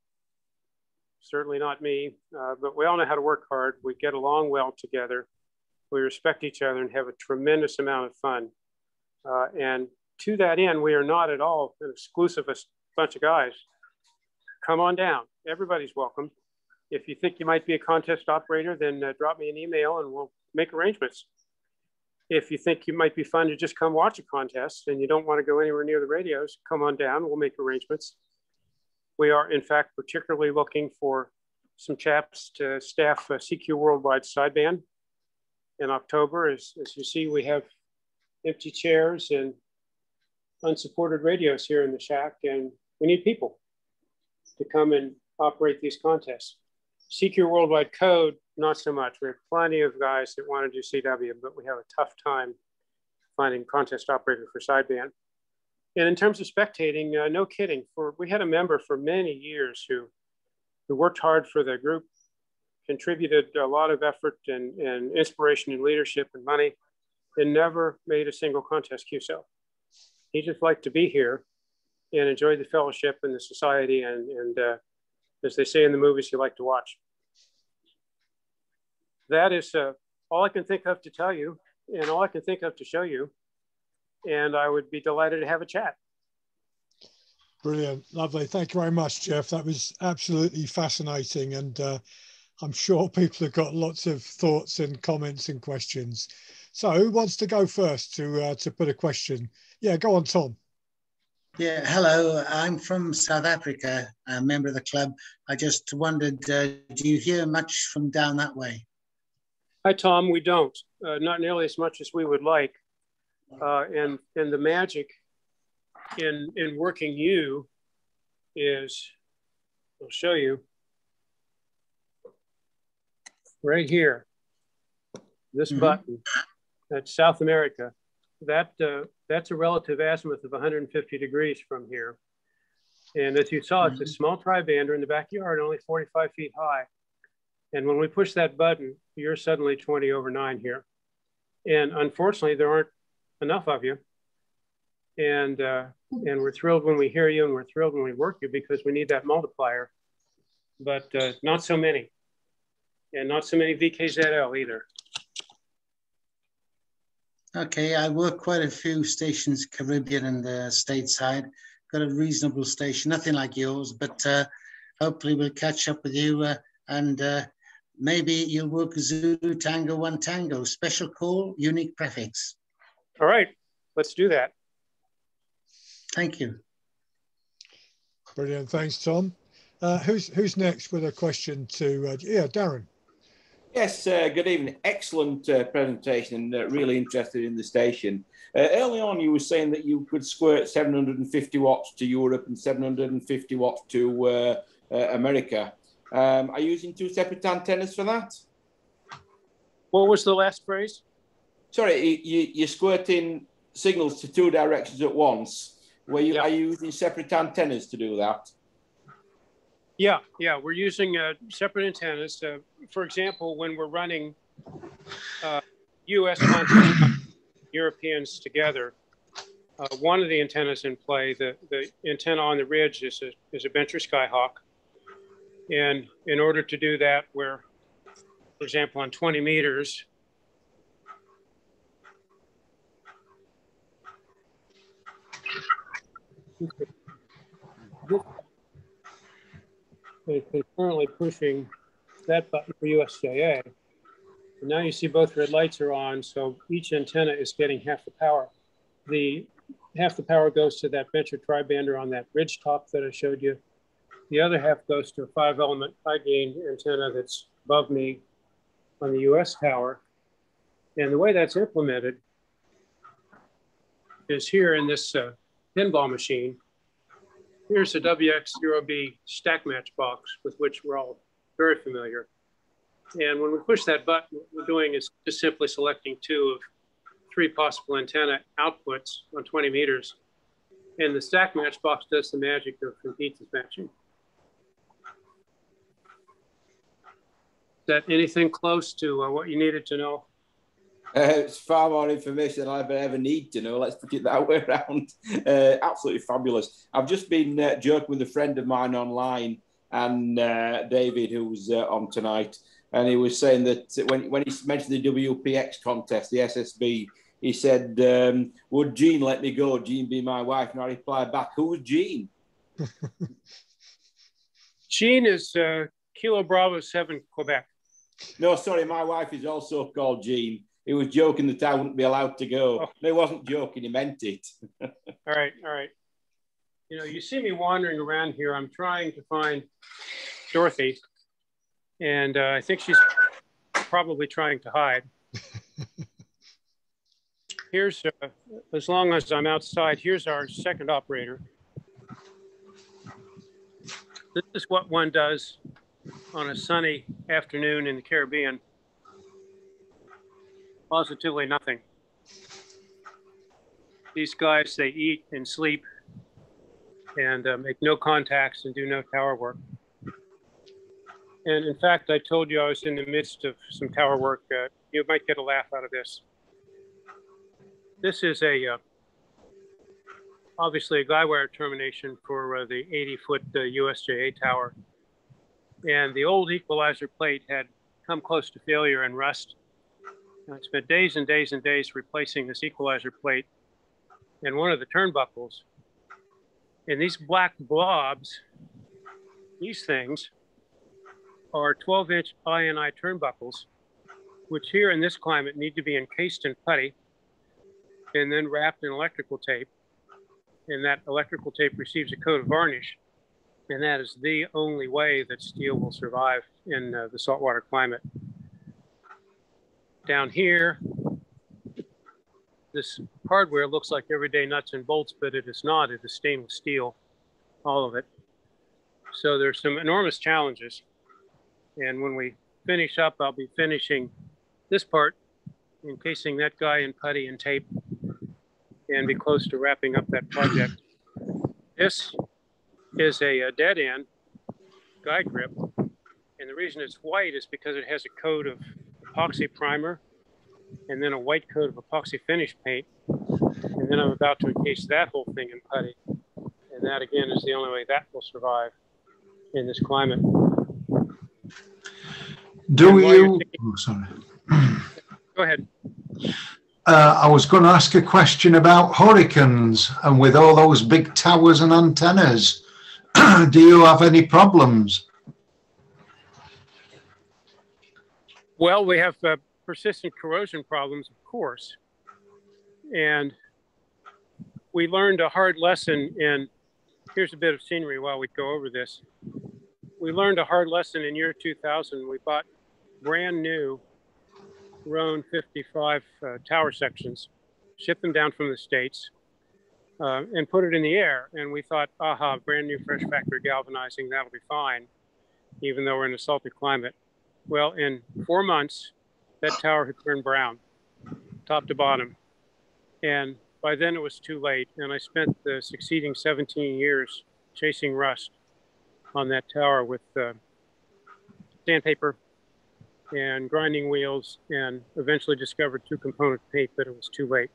Certainly not me, but we all know how to work hard. We get along well together. We respect each other and have a tremendous amount of fun. And to that end, we are not at all an exclusive bunch of guys. Come on down. Everybody's welcome. If you think you might be a contest operator, then drop me an email and we'll make arrangements. If you think you might be fun to just come watch a contest and you don't want to go anywhere near the radios, come on down. We'll make arrangements. We are, in fact, particularly looking for some chaps to staff CQ Worldwide sideband in October. As you see, we have empty chairs and unsupported radios here in the shack, and we need people to come and operate these contests. CQ Worldwide Code, not so much. We have plenty of guys that want to do CW, but we have a tough time finding contest operator for sideband. And in terms of spectating, no kidding. We had a member for many years who worked hard for the group, contributed a lot of effort and inspiration and leadership and money, and never made a single contest QSO. He just liked to be here and enjoy the fellowship and the society, and as they say in the movies, he liked to watch. That is all I can think of to tell you, and all I can think of to show you. And I would be delighted to have a chat. Brilliant, lovely. Thank you very much, Geoff. That was absolutely fascinating, and I'm sure people have got lots of thoughts and comments and questions. So who wants to go first to put a question? Yeah, go on, Tom. Yeah, hello. I'm from South Africa, a member of the club. I just wondered, do you hear much from down that way? Hi, Tom. We don't. Not nearly as much as we would like. And the magic in working you is, I'll show you right here, this button. That's South America. That's a relative azimuth of 150 degrees from here. And as you saw, it's a small tri-bander in the backyard, only 45 feet high. And when we push that button, you're suddenly 20 over 9 here. And unfortunately, there aren't enough of you. And we're thrilled when we hear you, and we're thrilled when we work you, because we need that multiplier, but not so many. And not so many VKZL either. Okay, I work quite a few stations, Caribbean and stateside. Got a reasonable station, nothing like yours, but hopefully we'll catch up with you and maybe you'll work Zulu Tango 1 Tango. Special call, unique prefix. All right, let's do that. Thank you. Brilliant, thanks, Tom. Who's next with a question to, yeah, Darren. Yes, good evening. Excellent presentation and really interested in the station. Early on, you were saying that you could squirt 750 watts to Europe and 750 watts to America. Are you using 2 separate antennas for that? What was the last phrase? Sorry, you're squirting signals to 2 directions at once. Are you using separate antennas to do that? Yeah, we're using separate antennas. For example, when we're running US content Europeans together, one of the antennas in play, the antenna on the ridge is a Bencher Skyhawk. And in order to do that, we're, for example, on 20 meters, they're currently pushing that button for USJA. And now you see both red lights are on, so each antenna is getting half the power. Half the power goes to that Bencher tri-bander on that ridge top that I showed you. The other half goes to a 5-element high-gain antenna that's above me on the US tower. And the way that's implemented is here in this pinball machine. Here's a WX0B stack match box with which we're all very familiar. And when we push that button, what we're doing is just simply selecting 2 of 3 possible antenna outputs on 20 meters. And the stack match box does the magic of impedance matching. Is that anything close to what you needed to know? It's far more information than I ever need to know. Let's put it that way around. Absolutely fabulous. I've just been joking with a friend of mine online, and David, who was on tonight, and he was saying that when he mentioned the WPX contest, the SSB, he said, would Jean let me go? Jean be my wife. And I replied back, who's Jean? Jean is Kilo Bravo 7, Quebec. No, sorry, my wife is also called Jean. He was joking that I wouldn't be allowed to go. Oh. No, he wasn't joking, he meant it. All right, all right. You know, you see me wandering around here. I'm trying to find Dorothy, and I think she's probably trying to hide. Here's, as long as I'm outside, here's our second operator. This is what one does on a sunny afternoon in the Caribbean. Positively nothing. These guys, they eat and sleep and make no contacts and do no tower work. And in fact, I told you I was in the midst of some tower work. You might get a laugh out of this. This is obviously a guy wire termination for the 80-foot USJA tower. And the old equalizer plate had come close to failure and rust. And I spent days and days and days replacing this equalizer plate and one of the turnbuckles. And these black blobs, these things, are 12-inch I&I turnbuckles, which here in this climate need to be encased in putty and then wrapped in electrical tape. And that electrical tape receives a coat of varnish. And that is the only way that steel will survive in the saltwater climate. Down here, this hardware looks like everyday nuts and bolts, but it is not. It is stainless steel, all of it. So there's some enormous challenges. And when we finish up, I'll be finishing this part, encasing that guy in putty and tape, and be close to wrapping up that project. This is a dead end guide grip. And the reason it's white is because it has a coat of epoxy primer and then a white coat of epoxy finish paint. And then I'm about to encase that whole thing in putty. And that again is the only way that will survive in this climate. Sorry. Go ahead. I was going to ask a question about hurricanes, and with all those big towers and antennas, do you have any problems? Well, we have persistent corrosion problems, of course. And we learned a hard lesson in, here's a bit of scenery while we go over this. We learned a hard lesson in year 2000. We bought brand new Roan 55 tower sections, shipped them down from the States, and put it in the air. And we thought, aha, brand new fresh factory galvanizing, that'll be fine, even though we're in a salty climate. Well, in 4 months, that tower had turned brown, top to bottom. And by then it was too late. And I spent the succeeding 17 years chasing rust on that tower with sandpaper and grinding wheels, and eventually discovered two-component paint, but it was too late.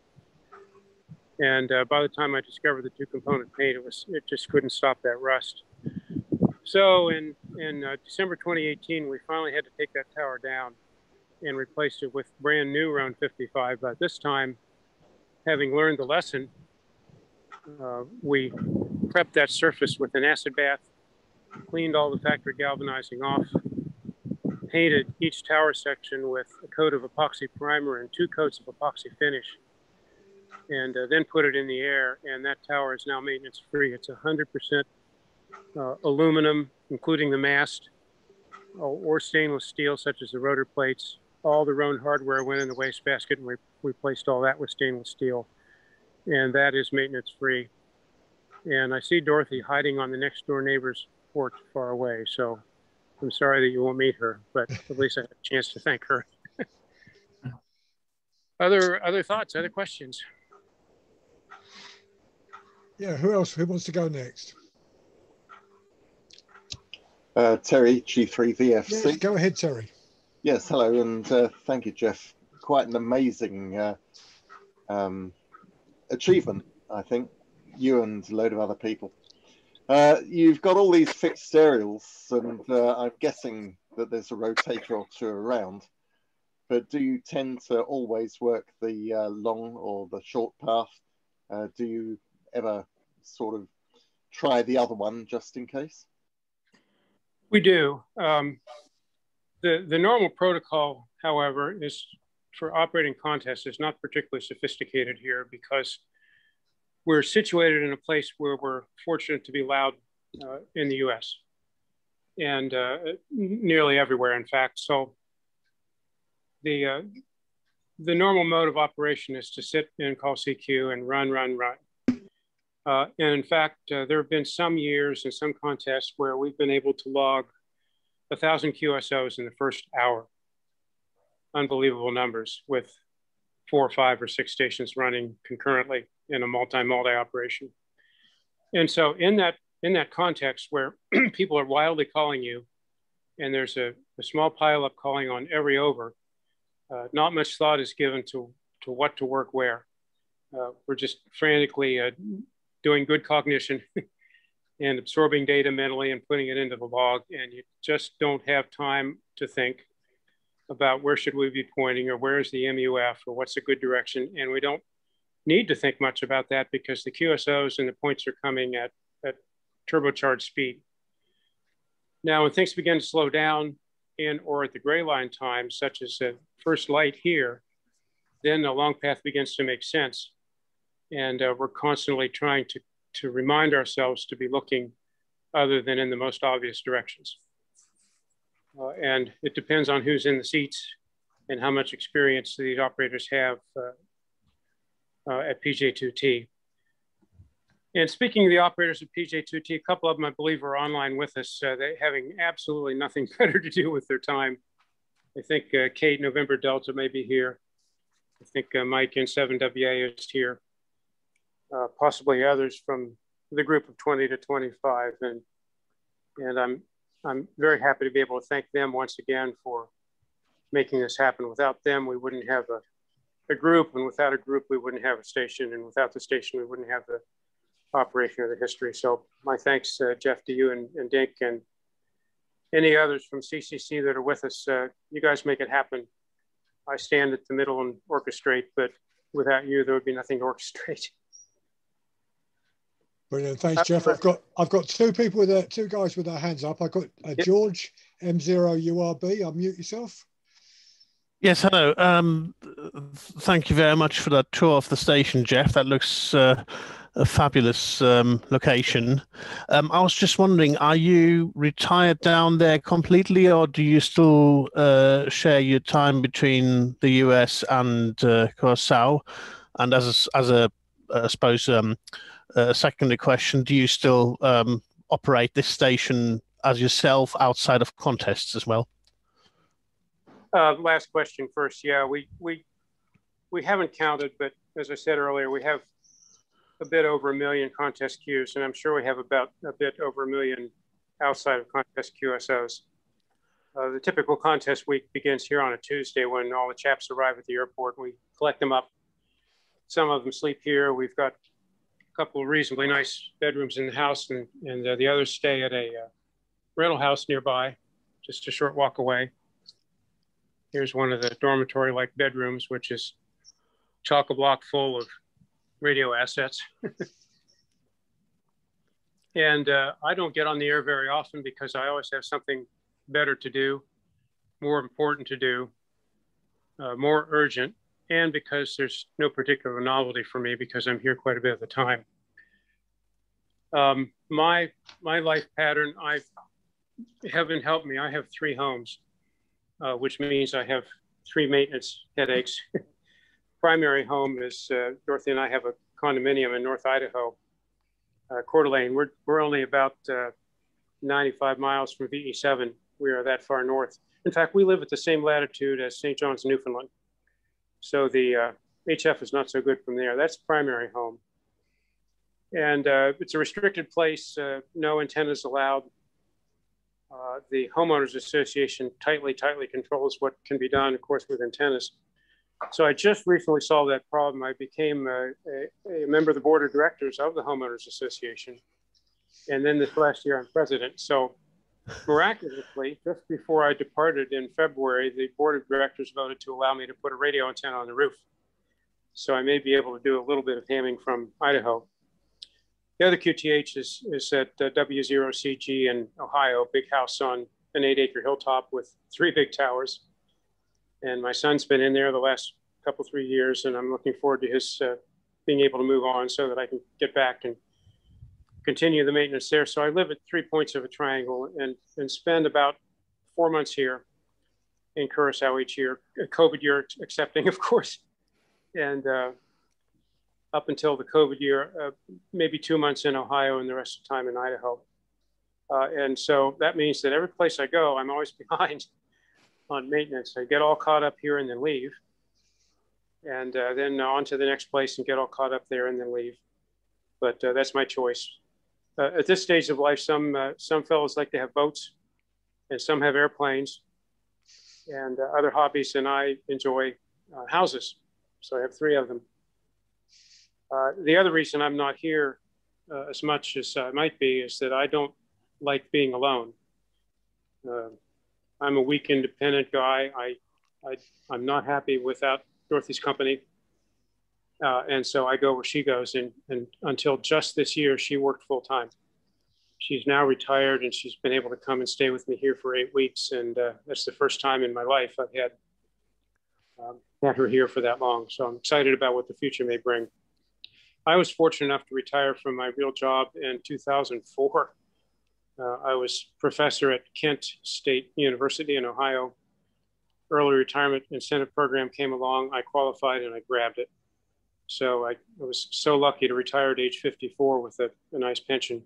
And by the time I discovered the two-component paint, it just couldn't stop that rust. So in December 2018, we finally had to take that tower down and replaced it with brand new Roan 55. But this time, having learned the lesson, we prepped that surface with an acid bath, cleaned all the factory galvanizing off, painted each tower section with a coat of epoxy primer and 2 coats of epoxy finish, and then put it in the air. And that tower is now maintenance free. It's 100% aluminum, including the mast, or stainless steel, such as the rotor plates. All the Roan hardware went in the wastebasket, and we replaced all that with stainless steel. And that is maintenance free. And I see Dorothy hiding on the next door neighbor's porch far away. So I'm sorry that you won't meet her, but at least I had a chance to thank her. Other thoughts, other questions? Yeah, who else? Who wants to go next? Terry, G3VFC. Yes, go ahead, Terry. Yes, hello, and thank you, Geoff. Quite an amazing achievement, I think, you and a load of other people. You've got all these fixed aerials, and I'm guessing that there's a rotator or two around. but do you tend to always work the long or the short path? Do you ever sort of try the other one just in case? We do. The normal protocol, however, is for operating contests is not particularly sophisticated here because we're situated in a place where we're fortunate to be loud in the US and nearly everywhere, in fact. So the normal mode of operation is to sit and call CQ and run. And in fact, there have been some years and some contests where we've been able to log 1,000 QSOs in the first hour. Unbelievable numbers with 4 or 5 or 6 stations running concurrently in a multi operation. And so in that context where people are wildly calling you and there's a small pileup calling on every over, not much thought is given to what to work where. We're just frantically doing good cognition and absorbing data mentally and putting it into the log, and you just don't have time to think about where should we be pointing or where's the MUF or what's a good direction. And we don't need to think much about that because the QSOs and the points are coming at turbocharged speed. Now, when things begin to slow down and or at the gray line time, such as the first light here, then the long path begins to make sense. And we're constantly trying to remind ourselves to be looking other than in the most obvious directions. And it depends on who's in the seats and how much experience these operators have at PJ2T. And speaking of the operators at PJ2T, a couple of them, I believe, are online with us. They're having absolutely nothing better to do with their time. I think Kate, November Delta, may be here. I think Mike in 7WA is here. Possibly others from the group of 20 to 25. And I'm very happy to be able to thank them once again for making this happen. Without them, we wouldn't have a group, and without a group, we wouldn't have a station, and without the station, we wouldn't have the operation or the history. So my thanks, Geoff, to you and Dick and any others from CCC that are with us. You guys make it happen. I stand at the middle and orchestrate, but without you, there would be nothing to orchestrate. Brilliant, thanks, Geoff. I've got two people with two guys with their hands up. I've got George M0URB. Unmute yourself. Yes, hello. Thank you very much for that tour of the station, Geoff. That looks a fabulous location. I was just wondering, are you retired down there completely, or do you still share your time between the US and Curacao? And as a I suppose a secondary question, do you still operate this station as yourself outside of contests as well? Last question first. Yeah, we haven't counted, but as I said earlier, we have a bit over 1 million contest queues, and I'm sure we have about a bit over 1 million outside of contest QSOs. The typical contest week begins here on a Tuesday when all the chaps arrive at the airport. We collect them up. Some of them sleep here. We've got a couple of reasonably nice bedrooms in the house, and the others stay at a rental house nearby, just a short walk away. Here's one of the dormitory-like bedrooms, which is chock-a-block full of radio assets. And I don't get on the air very often because I always have something better to do, more important to do, more urgent, and because there's no particular novelty for me because I'm here quite a bit of the time. My life pattern, heaven help me, I have 3 homes. Which means I have 3 maintenance headaches. Primary home is Dorothy and I have a condominium in North Idaho, Coeur d'Alene. We're only about 95 miles from VE7. We are that far north. In fact, we live at the same latitude as St. John's, Newfoundland. So the HF is not so good from there. That's primary home. And it's a restricted place, no antennas allowed. The homeowners association tightly controls what can be done, of course, with antennas. So I just recently solved that problem. I became a member of the board of directors of the homeowners association. And then this last year, I'm president. So Miraculously, just before I departed in February, the board of directors voted to allow me to put a radio antenna on the roof. So I may be able to do a little bit of hamming from Idaho. The other QTH is at W0CG in Ohio, big house on an 8-acre hilltop with 3 big towers. And my son's been in there the last couple, 3 years, and I'm looking forward to his being able to move on so that I can get back and continue the maintenance there. So I live at 3 points of a triangle and spend about 4 months here in Curacao each year, a COVID year accepting, of course. And up until the COVID year, maybe 2 months in Ohio and the rest of the time in Idaho. And so that means that every place I go, I'm always behind on maintenance. I get all caught up here and then leave. And then on to the next place and get all caught up there and then leave. But that's my choice. At this stage of life, some fellows like to have boats and some have airplanes and other hobbies, and I enjoy houses. So I have 3 of them. The other reason I'm not here as much as I might be is that I don't like being alone. I'm a weak, independent guy. I'm not happy without Dorothy's company. And so I go where she goes. And until just this year, she worked full time. She's now retired and she's been able to come and stay with me here for 8 weeks. And that's the first time in my life I've had her here for that long. So I'm excited about what the future may bring. I was fortunate enough to retire from my real job in 2004. I was professor at Kent State University in Ohio. Early retirement incentive program came along. I qualified and I grabbed it. So I was so lucky to retire at age 54 with a nice pension.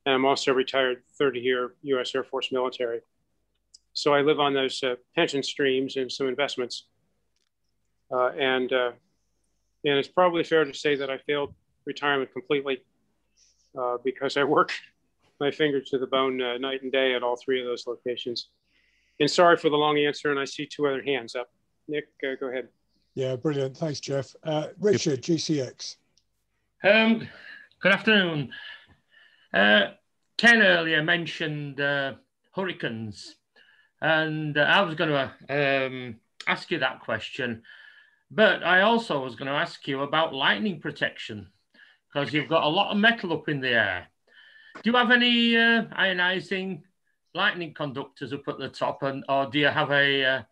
And I'm also retired 30-year U.S. Air Force military. So I live on those pension streams and some investments. And it's probably fair to say that I failed retirement completely because I work my fingers to the bone night and day at all 3 of those locations. And sorry for the long answer, and I see 2 other hands up. Nick, go ahead. Yeah, brilliant. Thanks, Geoff. Richard, GCX. Good afternoon. Ken earlier mentioned hurricanes, and I was going to ask you that question, but I also was going to ask you about lightning protection, because you've got a lot of metal up in the air. Do you have any ionizing lightning conductors up at the top, or do you have a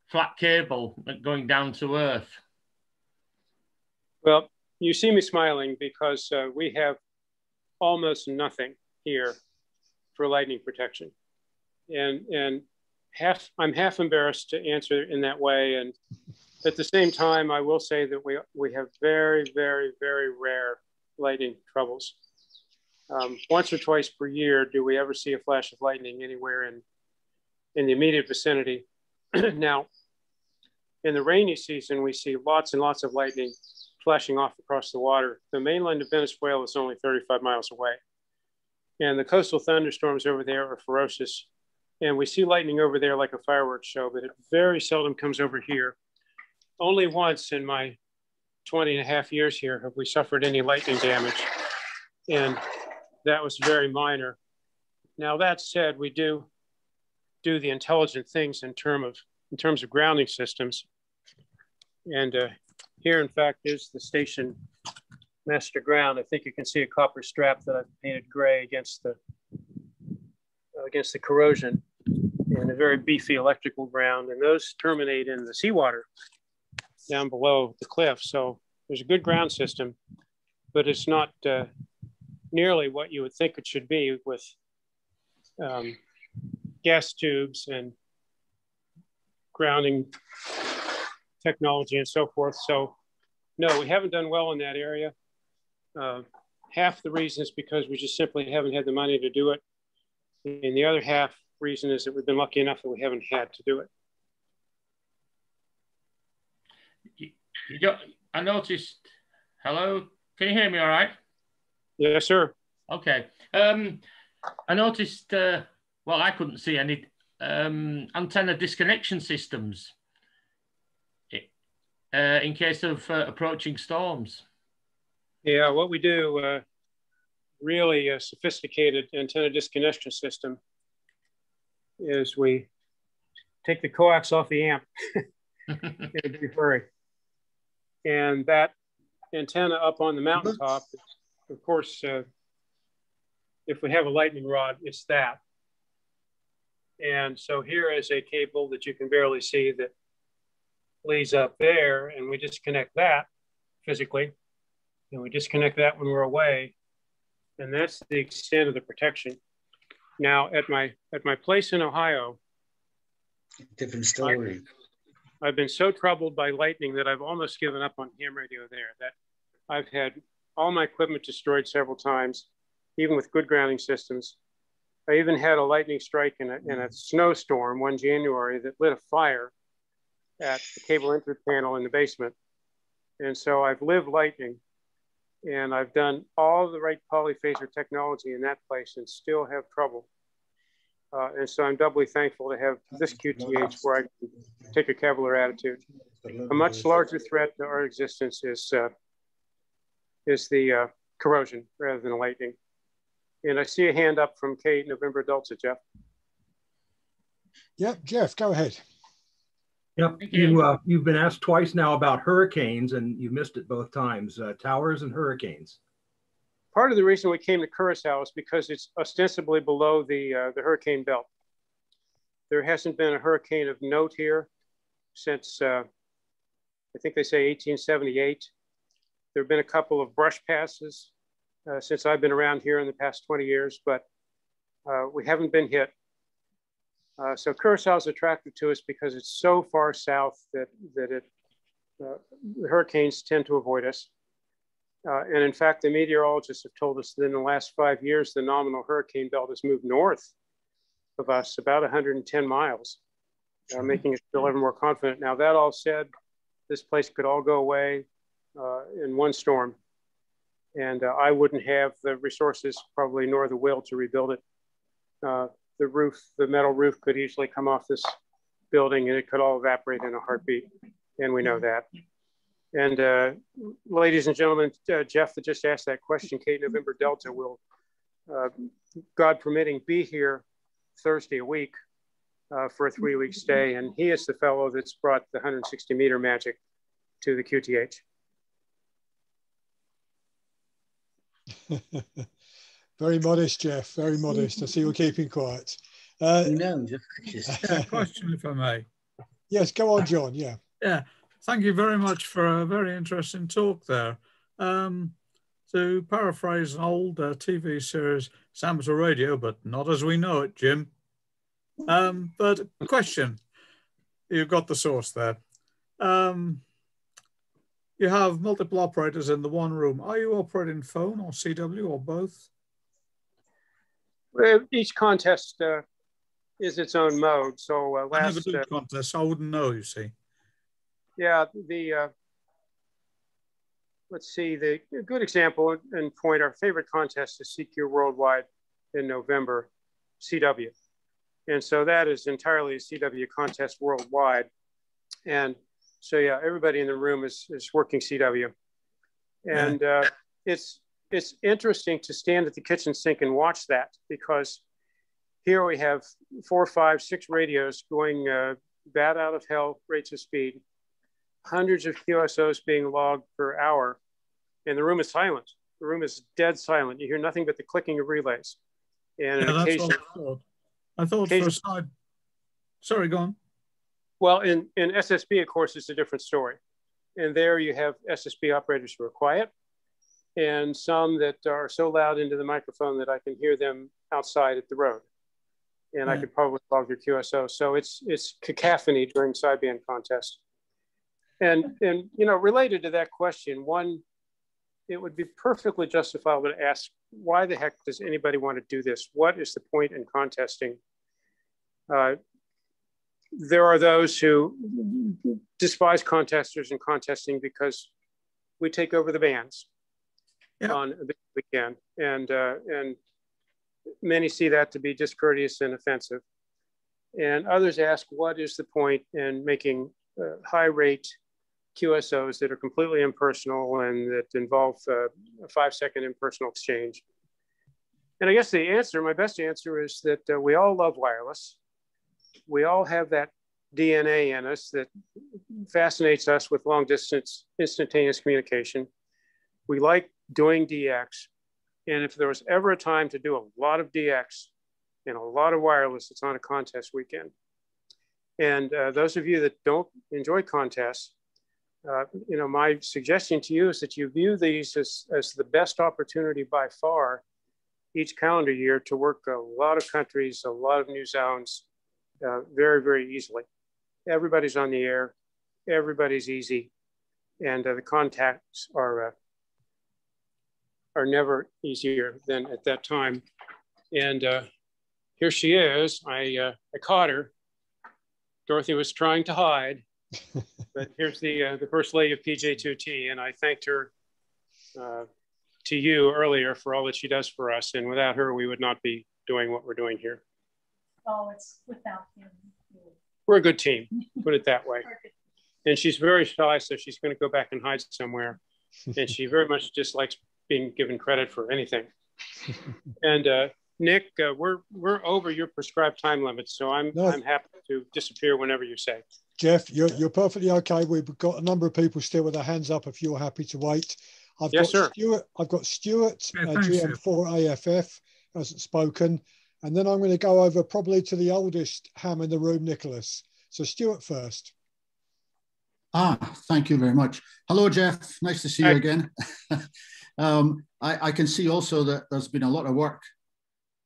flat cable going down to earth? Well, you see me smiling because we have almost nothing here for lightning protection. And I'm half embarrassed to answer in that way. And at the same time, I will say that we have very, very, very rare lightning troubles. Once or twice per year, do we ever see a flash of lightning anywhere in the immediate vicinity. Now, in the rainy season, we see lots and lots of lightning flashing off across the water. The mainland of Venezuela is only 35 miles away. And the coastal thunderstorms over there are ferocious. And we see lightning over there like a fireworks show, but it very seldom comes over here. Only once in my 20 and a half years here have we suffered any lightning damage. And that was very minor. Now that said, we do the intelligent things in terms of grounding systems. And here, in fact, is the station master ground. I think you can see a copper strap that I've painted gray against the corrosion, and a very beefy electrical ground. And those terminate in the seawater down below the cliff. So there's a good ground system, but it's not nearly what you would think it should be with gas tubes and grounding technology and so forth. So no, we haven't done well in that area. Half the reason is because we just simply haven't had the money to do it. And the other half reason is that we've been lucky enough that we haven't had to do it. I noticed, hello, can you hear me all right? Yes, sir. Okay. I noticed, well, I couldn't see any antenna disconnection systems in case of approaching storms. Yeah, what we do, really a sophisticated antenna disconnection system. is we take the coax off the amp in a big hurry. And that antenna up on the mountaintop, of course, if we have a lightning rod, it's that. And so here is a cable that you can barely see that leads up there, and we disconnect that physically, and we disconnect that when we're away, and that's the extent of the protection. Now, at my place in Ohio, different story. I've been so troubled by lightning that I've almost given up on ham radio there. That I've had all my equipment destroyed several times, even with good grounding systems. I even had a lightning strike in a snowstorm one January that lit a fire at the cable entry panel in the basement. And so I've lived lightning, and I've done all the right polyphaser technology in that place and still have trouble. And so I'm doubly thankful to have this QTH where I can take a cavalier attitude. A much larger threat to our existence is the corrosion rather than lightning. And I see a hand up from Kate, November Delta, Geoff. Yep, Geoff, go ahead. Yep, you've been asked twice now about hurricanes, and you missed it both times, towers and hurricanes. Part of the reason we came to Curacao is because it's ostensibly below the hurricane belt. There hasn't been a hurricane of note here since, I think they say 1878. There have been a couple of brush passes since I've been around here in the past 20 years, but we haven't been hit. So Curacao is attractive to us because it's so far south that the hurricanes tend to avoid us. And in fact, the meteorologists have told us that in the last 5 years, the nominal hurricane belt has moved north of us about 110 miles, making us feel ever more confident. Now, that all said, this place could all go away in one storm. And I wouldn't have the resources, probably, nor the will to rebuild it. The roof, the metal roof could easily come off this building and it could all evaporate in a heartbeat. And we know that. And ladies and gentlemen, Geoff that just asked that question, Kate, November Delta will, God permitting, be here Thursday a week for a 3-week stay. And he is the fellow that's brought the 160 meter magic to the QTH. Very modest, Geoff, very modest. I see you're keeping quiet. No, just a question, if I may. Yes, go on, John. Yeah. Yeah. Thank you very much for a very interesting talk there. To paraphrase an old TV series, it's amateur radio, but not as we know it, Jim. But question, you've got the source there. You have multiple operators in the one room. Are you operating phone or CW or both? Well, each contest is its own mode. So I never do contests, so I wouldn't know, you see. Yeah, let's see, the good example and point, our favorite contest is CQ Worldwide in November, CW. And so that is entirely a CW contest worldwide. And so, yeah, everybody in the room is working CW. And it's interesting to stand at the kitchen sink and watch that, because here we have 4, 5, 6 radios going bat out of hell rates of speed, hundreds of QSOs being logged per hour, and the room is silent. The room is dead silent. You hear nothing but the clicking of relays. And yeah, that's what I thought. I thought for a side. Sorry, go on. Well, in SSB, of course, it's a different story. And there you have SSB operators who are quiet, and some that are so loud into the microphone that I can hear them outside at the road. And I could probably log their QSO. So it's cacophony during sideband contest. And you know, related to that question, one, it would be perfectly justifiable to ask, why the heck does anybody want to do this? What is the point in contesting? There are those who despise contesters and contesting because we take over the bands on a big weekend. And many see that to be discourteous and offensive. And others ask, what is the point in making high rate QSOs that are completely impersonal and that involve a 5-second impersonal exchange? And I guess the answer, my best answer, is that we all love wireless. we all have that DNA in us that fascinates us with long distance instantaneous communication. We like doing DX. And if there was ever a time to do a lot of DX and a lot of wireless, it's on a contest weekend. And those of you that don't enjoy contests, you know, my suggestion to you is that you view these as the best opportunity by far each calendar year to work a lot of countries, a lot of new zones very, very easily. Everybody's on the air, everybody's easy, and the contacts are never easier than at that time. And here she is. I caught her. Dorothy was trying to hide, but here's the First Lady of PJ2T, and I thanked her to you earlier for all that she does for us, and without her, we would not be doing what we're doing here. Oh, it's without him. We're a good team, put it that way. And she's very shy, so she's going to go back and hide somewhere, and she very much dislikes being given credit for anything. And Nick, we're over your prescribed time limit, so I'm happy to disappear whenever you say. Geoff, you're perfectly okay. We've got a number of people still with their hands up if you're happy to wait. I've got Stuart, GM4 AFF, hasn't spoken. And then I'm going to go over probably to the oldest ham in the room, Nicholas. So Stuart first. Thank you very much. Hello, Geoff. Nice to see you again. I can see also that there's been a lot of work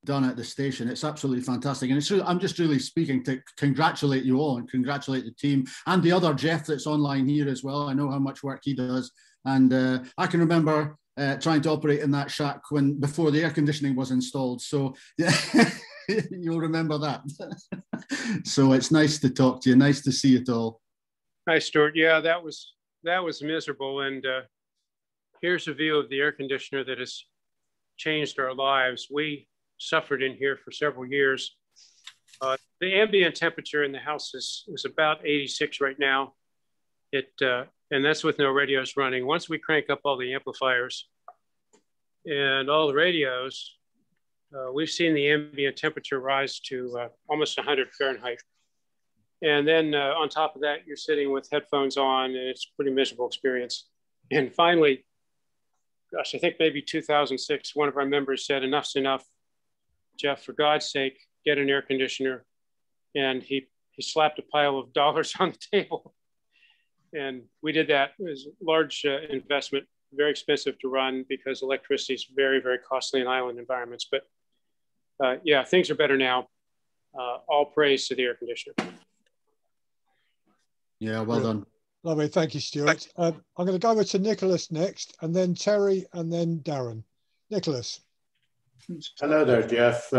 done at the station. It's absolutely fantastic. And it's really, I'm just really speaking to congratulate you all and congratulate the team and the other Geoff that's online here as well. I know how much work he does. And I can remember trying to operate in that shack before the air conditioning was installed. So yeah, you'll remember that. So it's nice to talk to you. Nice to see it all. Hi, Stuart. Yeah, that was miserable. And here's a view of the air conditioner that has changed our lives. We suffered in here for several years. The ambient temperature in the house is about 86 right now. And that's with no radios running. Once we crank up all the amplifiers and all the radios, we've seen the ambient temperature rise to almost 100 Fahrenheit. And then on top of that, you're sitting with headphones on, and it's a pretty miserable experience. And finally, gosh, I think maybe 2006, one of our members said, enough's enough. Geoff, for God's sake, get an air conditioner. And he slapped a pile of dollars on the table. And we did that. It was a large investment, very expensive to run because electricity is very, very costly in island environments. But yeah, things are better now. All praise to the air conditioner. Yeah, well done. Lovely, thank you, Stuart. I'm going to go over to Nicholas next, and then Terry, and then Darren. Nicholas. Hello there, Geoff.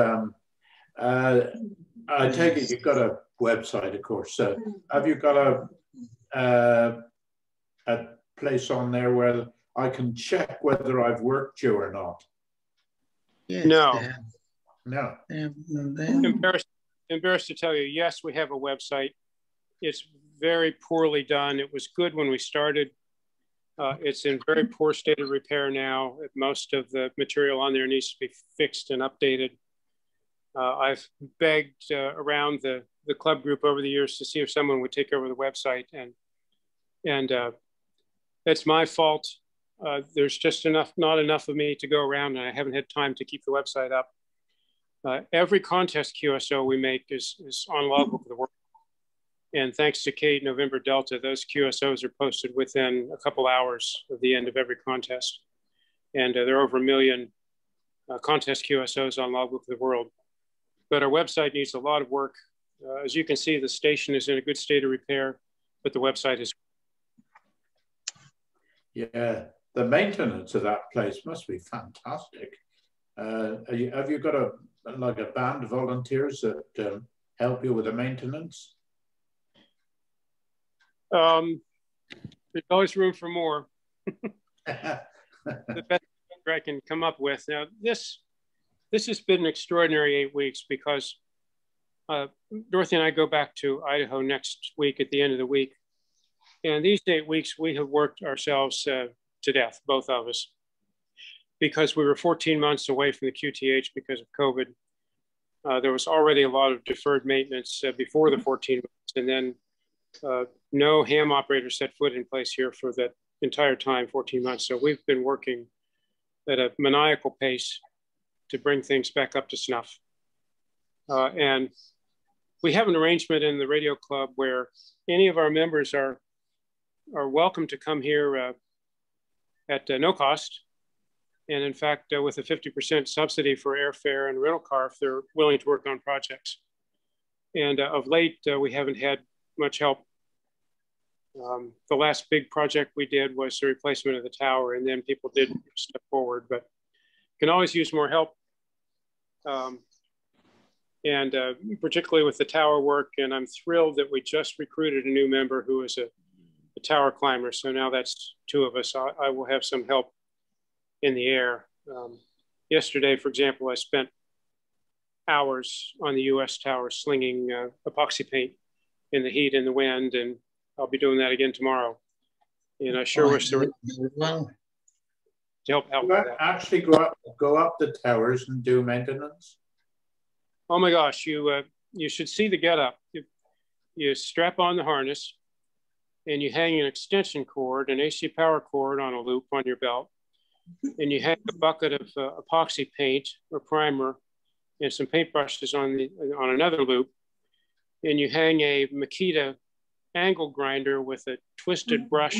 I take it you've got a website, of course. So have you got a place on there where I can check whether I've worked you or not? Yes, no. No. Embarrassed to tell you, yes, we have a website. It's very poorly done. It was good when we started. It's in very poor state of repair now. Most of the material on there needs to be fixed and updated. I've begged around the club group over the years to see if someone would take over the website, and it's my fault. There's just not enough of me to go around, and I haven't had time to keep the website up. Every contest QSO we make is on Logbook of the World. And thanks to Kate November Delta, those QSOs are posted within a couple hours of the end of every contest. And there are over 1 million contest QSOs on Logbook of the World. But our website needs a lot of work. As you can see, the station is in a good state of repair, but the website is. Yeah, the maintenance of that place must be fantastic. Have you got a band of volunteers that help you with the maintenance? There's always room for more. The best I can come up with. Now, this has been an extraordinary 8 weeks because Dorothy and I go back to Idaho next week at the end of the week. And these 8 weeks, we have worked ourselves to death, both of us, because we were 14 months away from the QTH because of COVID. There was already a lot of deferred maintenance before the 14 months, and then no ham operator set foot in place here for that entire time, 14 months. So we've been working at a maniacal pace to bring things back up to snuff. And we have an arrangement in the radio club where any of our members are welcome to come here at no cost. And in fact, with a 50% subsidy for airfare and rental car if they're willing to work on projects. And of late, we haven't had much help. The last big project we did was the replacement of the tower, and then people did step forward, but can always use more help. And particularly with the tower work, and I'm thrilled that we just recruited a new member who is a tower climber. So now that's 2 of us. I will have some help in the air. Yesterday, for example, I spent hours on the US Tower slinging epoxy paint in the heat and the wind, and I'll be doing that again tomorrow. And I sure wish there were to help out with that. Actually go up the towers and do maintenance? Oh my gosh, you should see the getup. You strap on the harness and you hang an extension cord, an AC power cord on a loop on your belt, and you hang a bucket of epoxy paint or primer and some paintbrushes on another loop, and you hang a Makita angle grinder with a twisted brush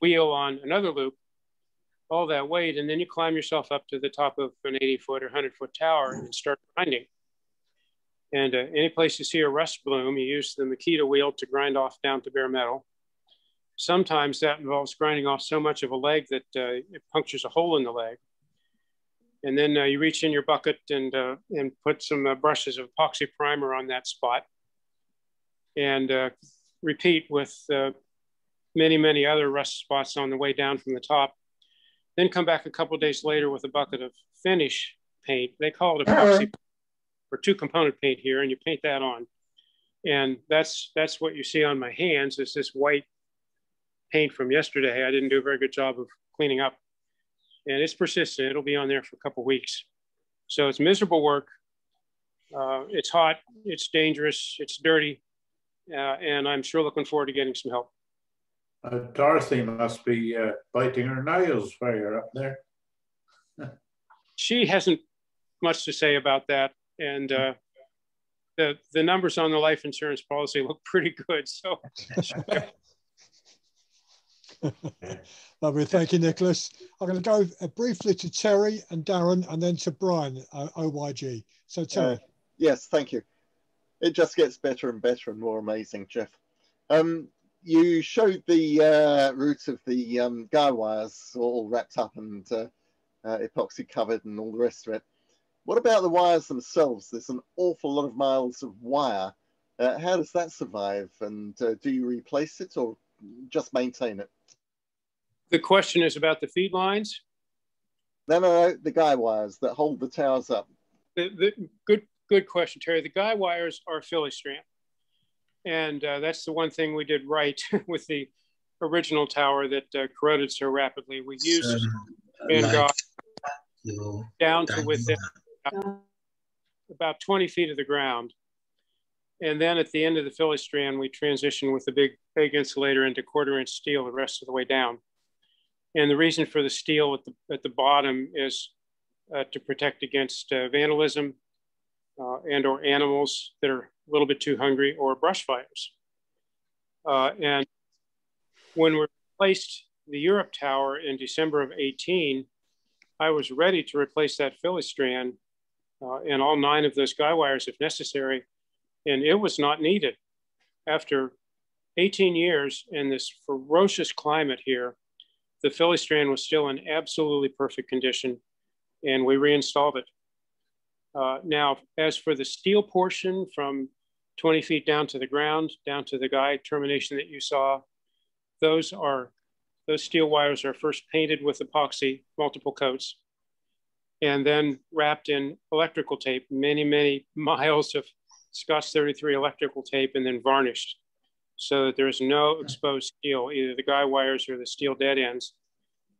wheel on another loop, all that weight, and then you climb yourself up to the top of an 80-foot or 100-foot tower and start grinding. And any place you see a rust bloom, you use the Makita wheel to grind off down to bare metal. Sometimes that involves grinding off so much of a leg that it punctures a hole in the leg. And then you reach in your bucket and put some brushes of epoxy primer on that spot. And repeat with many, many other rust spots on the way down from the top. Then come back a couple of days later with a bucket of finish paint. They call it epoxy or 2-component paint here, and you paint that on. And that's what you see on my hands is this white paint from yesterday. I didn't do a very good job of cleaning up. And it's persistent. It'll be on there for a couple of weeks. So it's miserable work. It's hot, it's dangerous, it's dirty. And I'm sure looking forward to getting some help. Dorothy must be biting her nails while you're up there. She hasn't much to say about that. And the numbers on the life insurance policy look pretty good. So, lovely. Thank you, Nicholas. I'm going to go briefly to Terry and Darren, and then to Brian, OYG. So, Terry. Yes, thank you. It just gets better and better and more amazing, Geoff. You showed the route of the guy wires all wrapped up and epoxy covered and all the rest of it. What about the wires themselves? There's an awful lot of miles of wire. How does that survive? And do you replace it or just maintain it? The question is about the feed lines? No, the guy wires that hold the towers up. Good question, Terry. The guy wires are Philly strand. And that's the one thing we did right with the original tower that corroded so rapidly. We used and got down to within about 20 feet of the ground. And then at the end of the Philly strand, we transitioned with the big insulator into 1/4-inch steel the rest of the way down. And the reason for the steel at the bottom is to protect against vandalism and or animals that are a little bit too hungry or brush fires. And when we replaced the Europe Tower in December of 18, I was ready to replace that Philly strand and all 9 of those guy wires if necessary. And it was not needed. After 18 years in this ferocious climate here, the Philly strand was still in absolutely perfect condition, and we reinstalled it. Now, as for the steel portion from 20 feet down to the ground, down to the guy termination that you saw, those steel wires are first painted with epoxy, multiple coats, and then wrapped in electrical tape, many, many miles of Scotch 33 electrical tape, and then varnished so that there's no exposed steel, either the guy wires or the steel dead ends.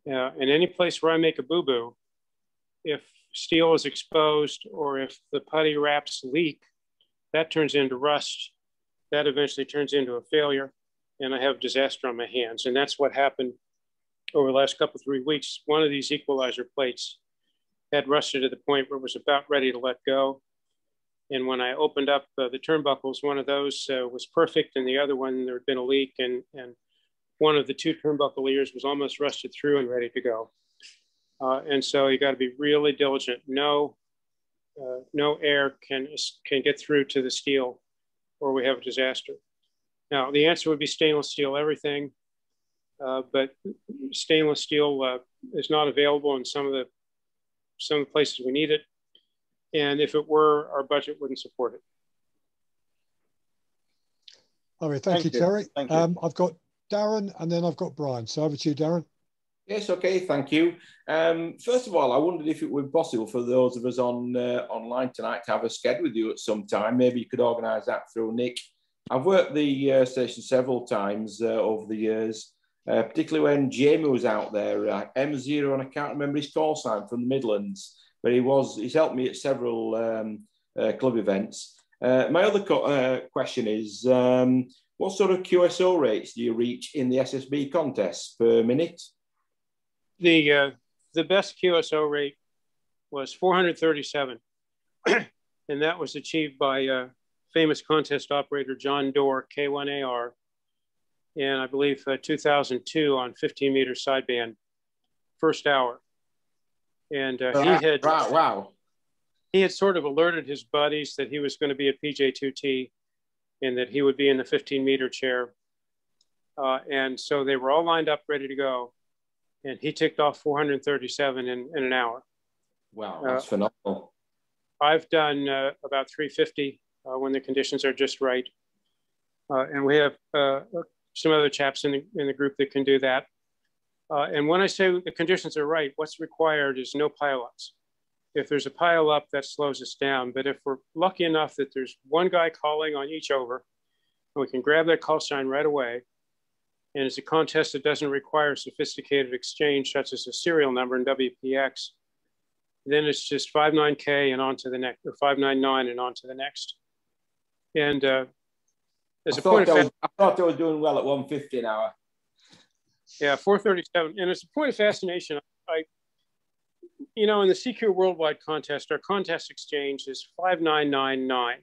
And any place where I make a boo-boo, if steel is exposed or if the putty wraps leak, that turns into rust. That eventually turns into a failure, and I have disaster on my hands. And that's what happened over the last 3 weeks. One of these equalizer plates had rusted to the point where it was about ready to let go. And when I opened up the turnbuckles, one of those was perfect, and the other one, there had been a leak, and one of the two turnbuckle ears was almost rusted through and ready to go. And so you got to be really diligent. No air can get through to the steel, or we have a disaster. Now, the answer would be stainless steel everything, but stainless steel is not available in some of the places we need it. And if it were, our budget wouldn't support it. All right, thank you, Terry. Thank you. I've got Darren, and then I've got Brian. So over to you, Darren. Yes, okay, thank you. First of all, I wondered if it would be possible for those of us online tonight to have a sked with you at some time. Maybe you could organise that through Nick. I've worked the station several times over the years, particularly when Jamie was out there, M0, and I can't remember his call sign, from the Midlands, but he's helped me at several club events. My other question is, what sort of QSO rates do you reach in the SSB contests per minute? The best QSO rate was 437, and that was achieved by famous contest operator John Dorr, K1AR, and I believe 2002 on 15-meter sideband, first hour. And he had sort of alerted his buddies that he was going to be at PJ2T and that he would be in the 15-meter chair. And so they were all lined up, ready to go. And he ticked off 437 in an hour. Wow, that's phenomenal. I've done about 350 when the conditions are just right. And we have some other chaps in the group that can do that. And when I say the conditions are right, what's required is no pileups. If there's a pile up, that slows us down. But if we're lucky enough that there's one guy calling on each over, and we can grab that call sign right away, and it's a contest that doesn't require sophisticated exchange, such as a serial number in WPX, then it's just 59K and on to the next, or 599 and on to the next. And as a point of fact, I thought they were doing well at 150 an hour. Yeah, 437. And it's a point of fascination. In the CQ Worldwide contest, our contest exchange is 5999.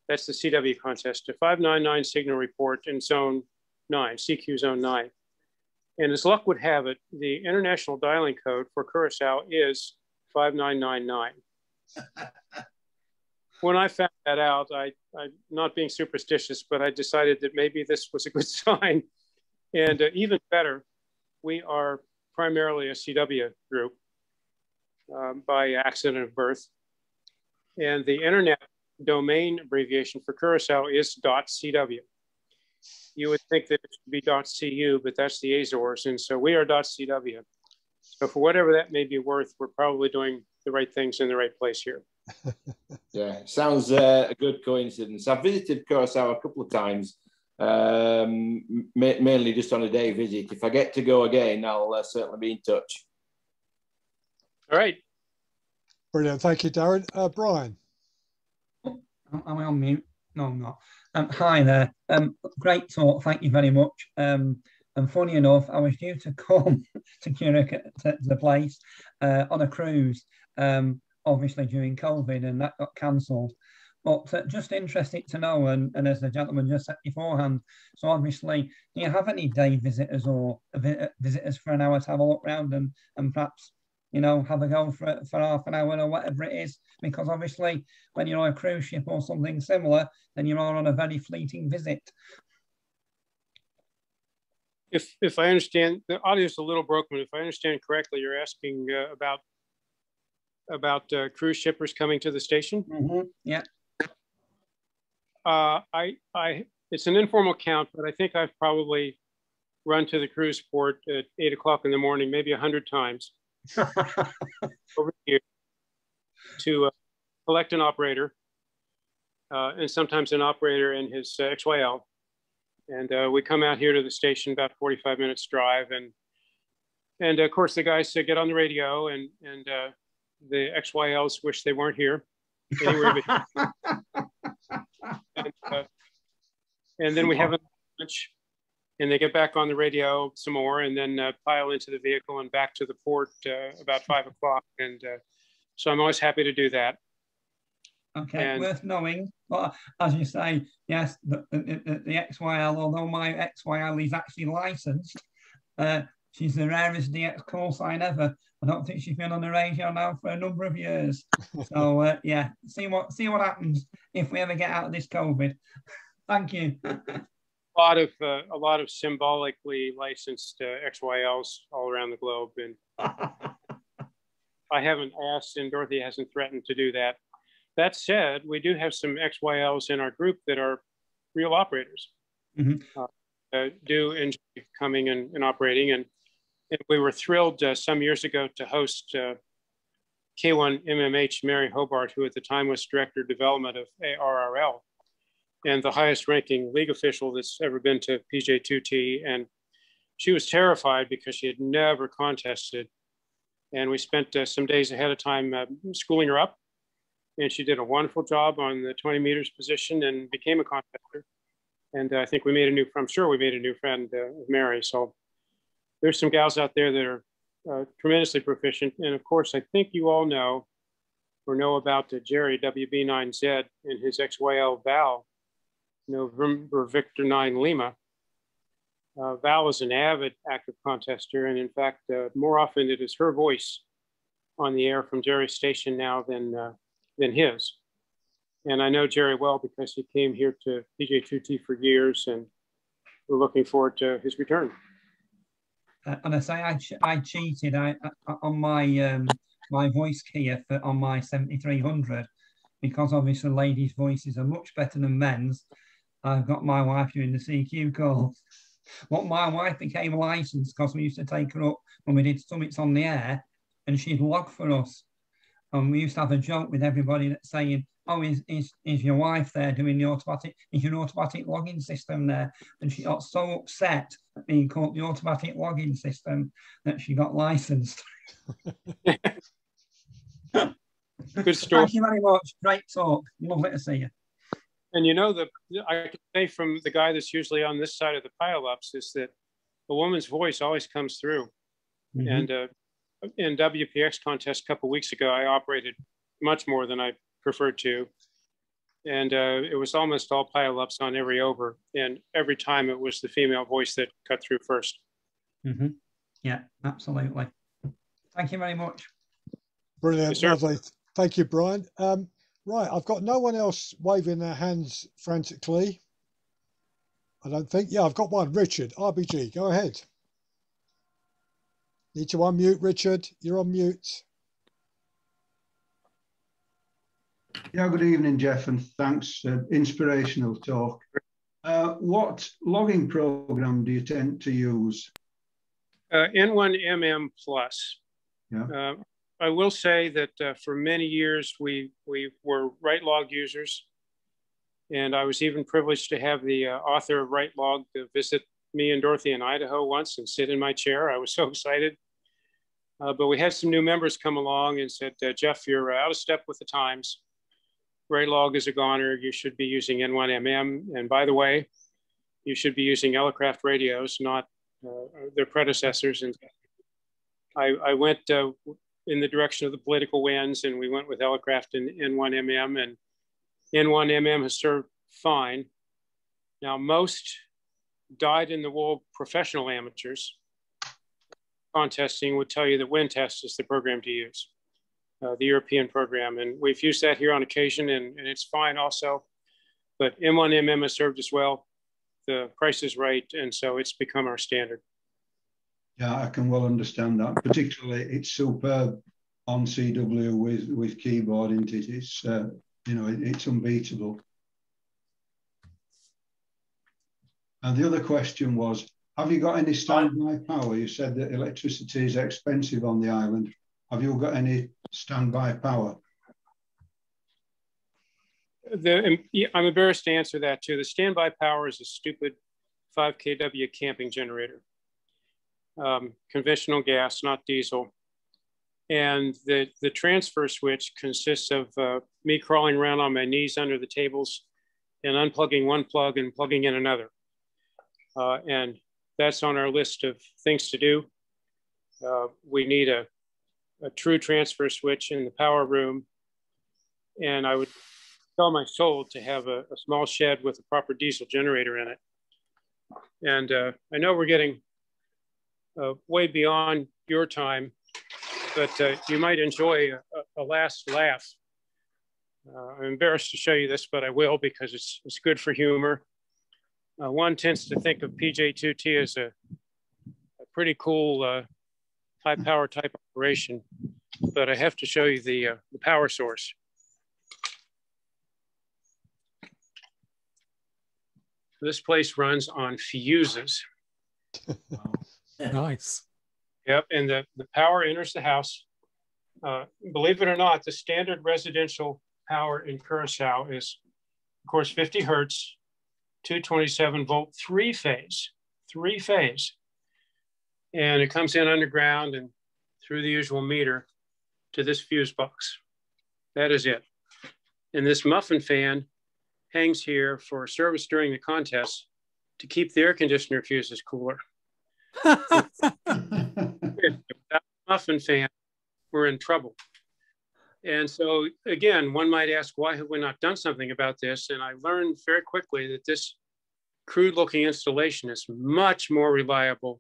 That's the CW contest, a 599 signal report in zone 9, CQ zone 9. And as luck would have it, the international dialing code for Curacao is 5999. When I found that out, I'm not being superstitious, but I decided that maybe this was a good sign. And even better, we are primarily a CW group by accident of birth. And the internet domain abbreviation for Curacao is .cw. You would think that it should be .cu, but that's the Azores. And so we are .cw. So for whatever that may be worth, we're probably doing the right things in the right place here. Yeah, sounds a good coincidence. I've visited Curacao a couple of times, mainly just on a day visit. If I get to go again, I'll certainly be in touch. All right. Brilliant. Thank you, Darren. Brian. Am I on mute? No, I'm not. Hi there. Great talk. Thank you very much. And funny enough, I was due to come to Curacao, to the place, on a cruise, obviously during COVID, and that got cancelled. But just interested to know, and as the gentleman just said beforehand, so obviously, do you have any day visitors or visitors for an hour to have a look around and perhaps, have a go for half an hour or whatever it is? Because obviously, when you're on a cruise ship or something similar, then you're on a very fleeting visit. If I understand, the audio is a little broken. If I understand correctly, you're asking about cruise shippers coming to the station? Mm-hmm. Yeah. It's an informal count, but I think I've probably run to the cruise port at 8 o'clock in the morning, maybe 100 times over here to collect an operator and sometimes an operator and his XYL. And we come out here to the station about 45 minutes drive. And of course, the guys get on the radio and The XYLs wish they weren't here. Anywhere but and then we have a lunch, and they get back on the radio some more, and then pile into the vehicle and back to the port about 5 o'clock. And so I'm always happy to do that. Okay, and, worth knowing. But as you say, yes, the XYL, although my XYL is actually licensed, she's the rarest DX call sign ever. I don't think she's been on the radio now for a number of years. So yeah, see what happens if we ever get out of this COVID. Thank you. A lot of symbolically licensed XYLs all around the globe, and I haven't asked, and Dorothy hasn't threatened to do that. That said, we do have some XYLs in our group that are real operators. Do enjoy coming and operating, and we were thrilled some years ago to host K1MMH Mary Hobart, who at the time was Director of Development of ARRL, and the highest ranking league official that's ever been to PJ2T. And she was terrified because she had never contested. And we spent some days ahead of time schooling her up. And she did a wonderful job on the 20 meters position and became a contester. And I think I'm sure we made a new friend with Mary. So there's some gals out there that are tremendously proficient. And of course, I think you all know about Jerry WB9Z and his XYL Val, November Victor 9 Lima. Val is an avid active contester. And in fact, more often it is her voice on the air from Jerry's station now than his. And I know Jerry well because he came here to PJ2T for years, and we're looking forward to his return. And I say I cheated on my my voice key on my 7300, because obviously ladies' voices are much better than men's. I've got my wife doing the CQ calls. But my wife became licensed because we used to take her up when we did summits on the air, and she'd log for us. And we used to have a joke with everybody that's saying, "Oh, is your wife there doing the automatic? Is your automatic login system there?" And she got so upset at being called the automatic login system that she got licensed. Good story. Thank you very much. Great talk. Lovely to see you. And I can say from the guy that's usually on this side of the pile-ups is that a woman's voice always comes through. And in WPX contest a couple of weeks ago, I operated much more than I preferred to. And it was almost all pile-ups on every over. And every time it was the female voice that cut through first. Yeah, absolutely. Thank you very much. Brilliant, yes, lovely. Thank you, Brian. Right, I've got no one else waving their hands frantically. I don't think. Yeah, I've got one. Richard, RBG, go ahead. Need to unmute, Richard. You're on mute. Yeah, good evening, Geoff, and thanks. Inspirational talk. What logging program do you tend to use? N1MM Plus. Yeah. I will say that for many years we were Write Log users, and I was even privileged to have the author of Write Log to visit me and Dorothy in Idaho once and sit in my chair. I was so excited. But we had some new members come along and said, "Geoff, you're out of step with the times. Write Log is a goner. You should be using N1MM. And by the way, you should be using Elecraft radios, not their predecessors." And I went in the direction of the political winds, and we went with Elecraft and N1MM, and N1MM has served fine. Now, most dyed-in-the-wool professional amateurs contesting would tell you that WinTest is the program to use, the European program, and we've used that here on occasion, and it's fine also, but N1MM has served us well. The price is right, and so it's become our standard. Yeah, I can well understand that. Particularly, it's superb on CW with keyboard, isn't it? It's it's unbeatable. And the other question was, have you got any standby power? You said that electricity is expensive on the island. Have you got any standby power? I'm embarrassed to answer that too. The standby power is a stupid 5 kW camping generator. Conventional gas, not diesel. And the transfer switch consists of me crawling around on my knees under the tables and unplugging one plug and plugging in another. And that's on our list of things to do. We need a true transfer switch in the power room. And I would sell my soul to have a small shed with a proper diesel generator in it. And I know we're getting way beyond your time, but you might enjoy a last laugh. I'm embarrassed to show you this, but I will because it's good for humor. One tends to think of PJ2T as a pretty cool high power type operation, but I have to show you the power source. This place runs on fuses. Nice. Yep, and the power enters the house. Believe it or not, the standard residential power in Curacao is, of course, 50 hertz, 227 volt, three phase. And it comes in underground and through the usual meter to this fuse box. That is it. And this muffin fan hangs here for service during the contest to keep the air conditioner fuses cooler. Without muffin fan, we're in trouble. And so again, one might ask, why have we not done something about this? And I learned very quickly that this crude looking installation is much more reliable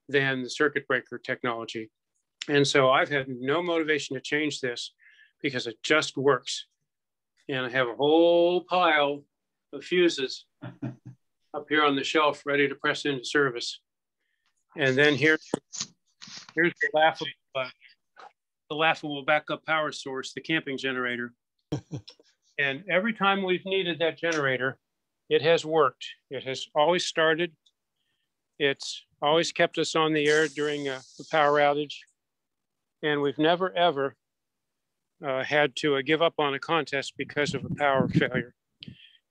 than the circuit breaker technology. And so I've had no motivation to change this because it just works. And I have a whole pile of fuses up here on the shelf ready to press into service. And then here's the laughable backup power source, the camping generator. And every time we've needed that generator, it has worked. It has always started. It's always kept us on the air during a power outage. And we've never, ever had to give up on a contest because of a power failure.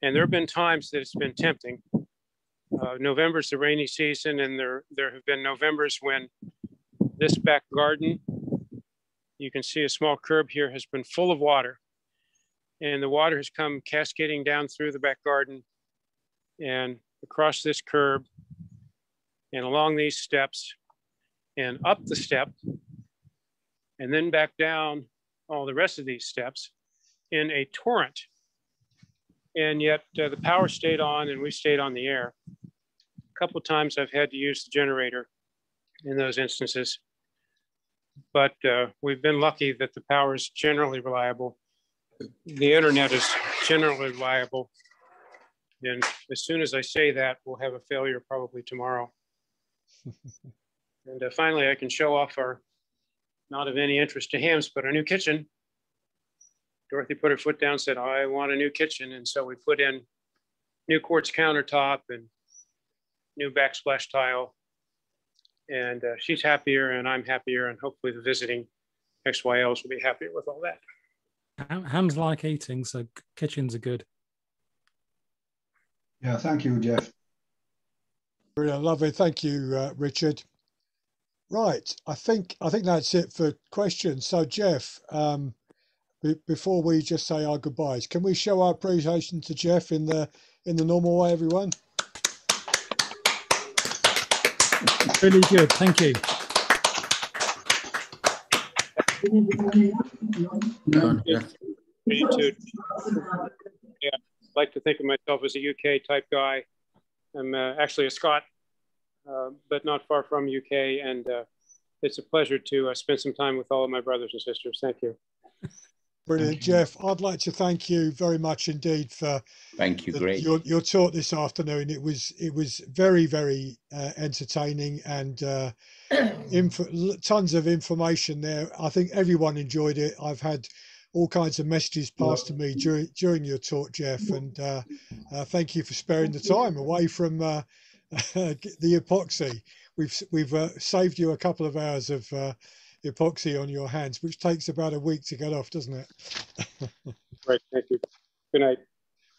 And there have been times that it's been tempting. November's the rainy season, and there have been Novembers when this back garden, you can see a small curb here, has been full of water. And the water has come cascading down through the back garden and across this curb and along these steps and up the step and then back down all the rest of these steps in a torrent. And yet the power stayed on and we stayed on the air. A couple of times I've had to use the generator in those instances, but we've been lucky that the power is generally reliable. The internet is generally reliable. And as soon as I say that, we'll have a failure probably tomorrow. And finally, I can show off our, not of any interest to hams, but our new kitchen. Dorothy put her foot down, said, I want a new kitchen. And so we put in new quartz countertop and new backsplash tile. And she's happier and I'm happier. And hopefully the visiting XYLs will be happier with all that. Hams like eating, so kitchens are good. Yeah, thank you, Geoff. Brilliant, lovely. Thank you, Richard. Right, I think that's it for questions. So, Geoff, before we just say our goodbyes, can we show our appreciation to Geoff in the normal way, everyone? Really good, thank you. Yeah, I like to think of myself as a UK type guy. I'm actually a Scot, but not far from UK, and it's a pleasure to spend some time with all of my brothers and sisters. Thank you. Brilliant, Geoff. I'd like to thank you very much indeed for your talk this afternoon. It was very, very entertaining and tons of information there. I think everyone enjoyed it. I've had all kinds of messages passed to me during your talk, Geoff, and thank you for sparing the time away from the epoxy. We've saved you a couple of hours of epoxy on your hands, which takes about a week to get off, doesn't it? Right, thank you. Good night.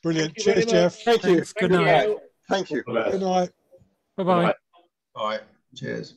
Brilliant. Cheers, Geoff. Thank you. Good night. Thank you. Good night. Bye-bye. Bye. Cheers.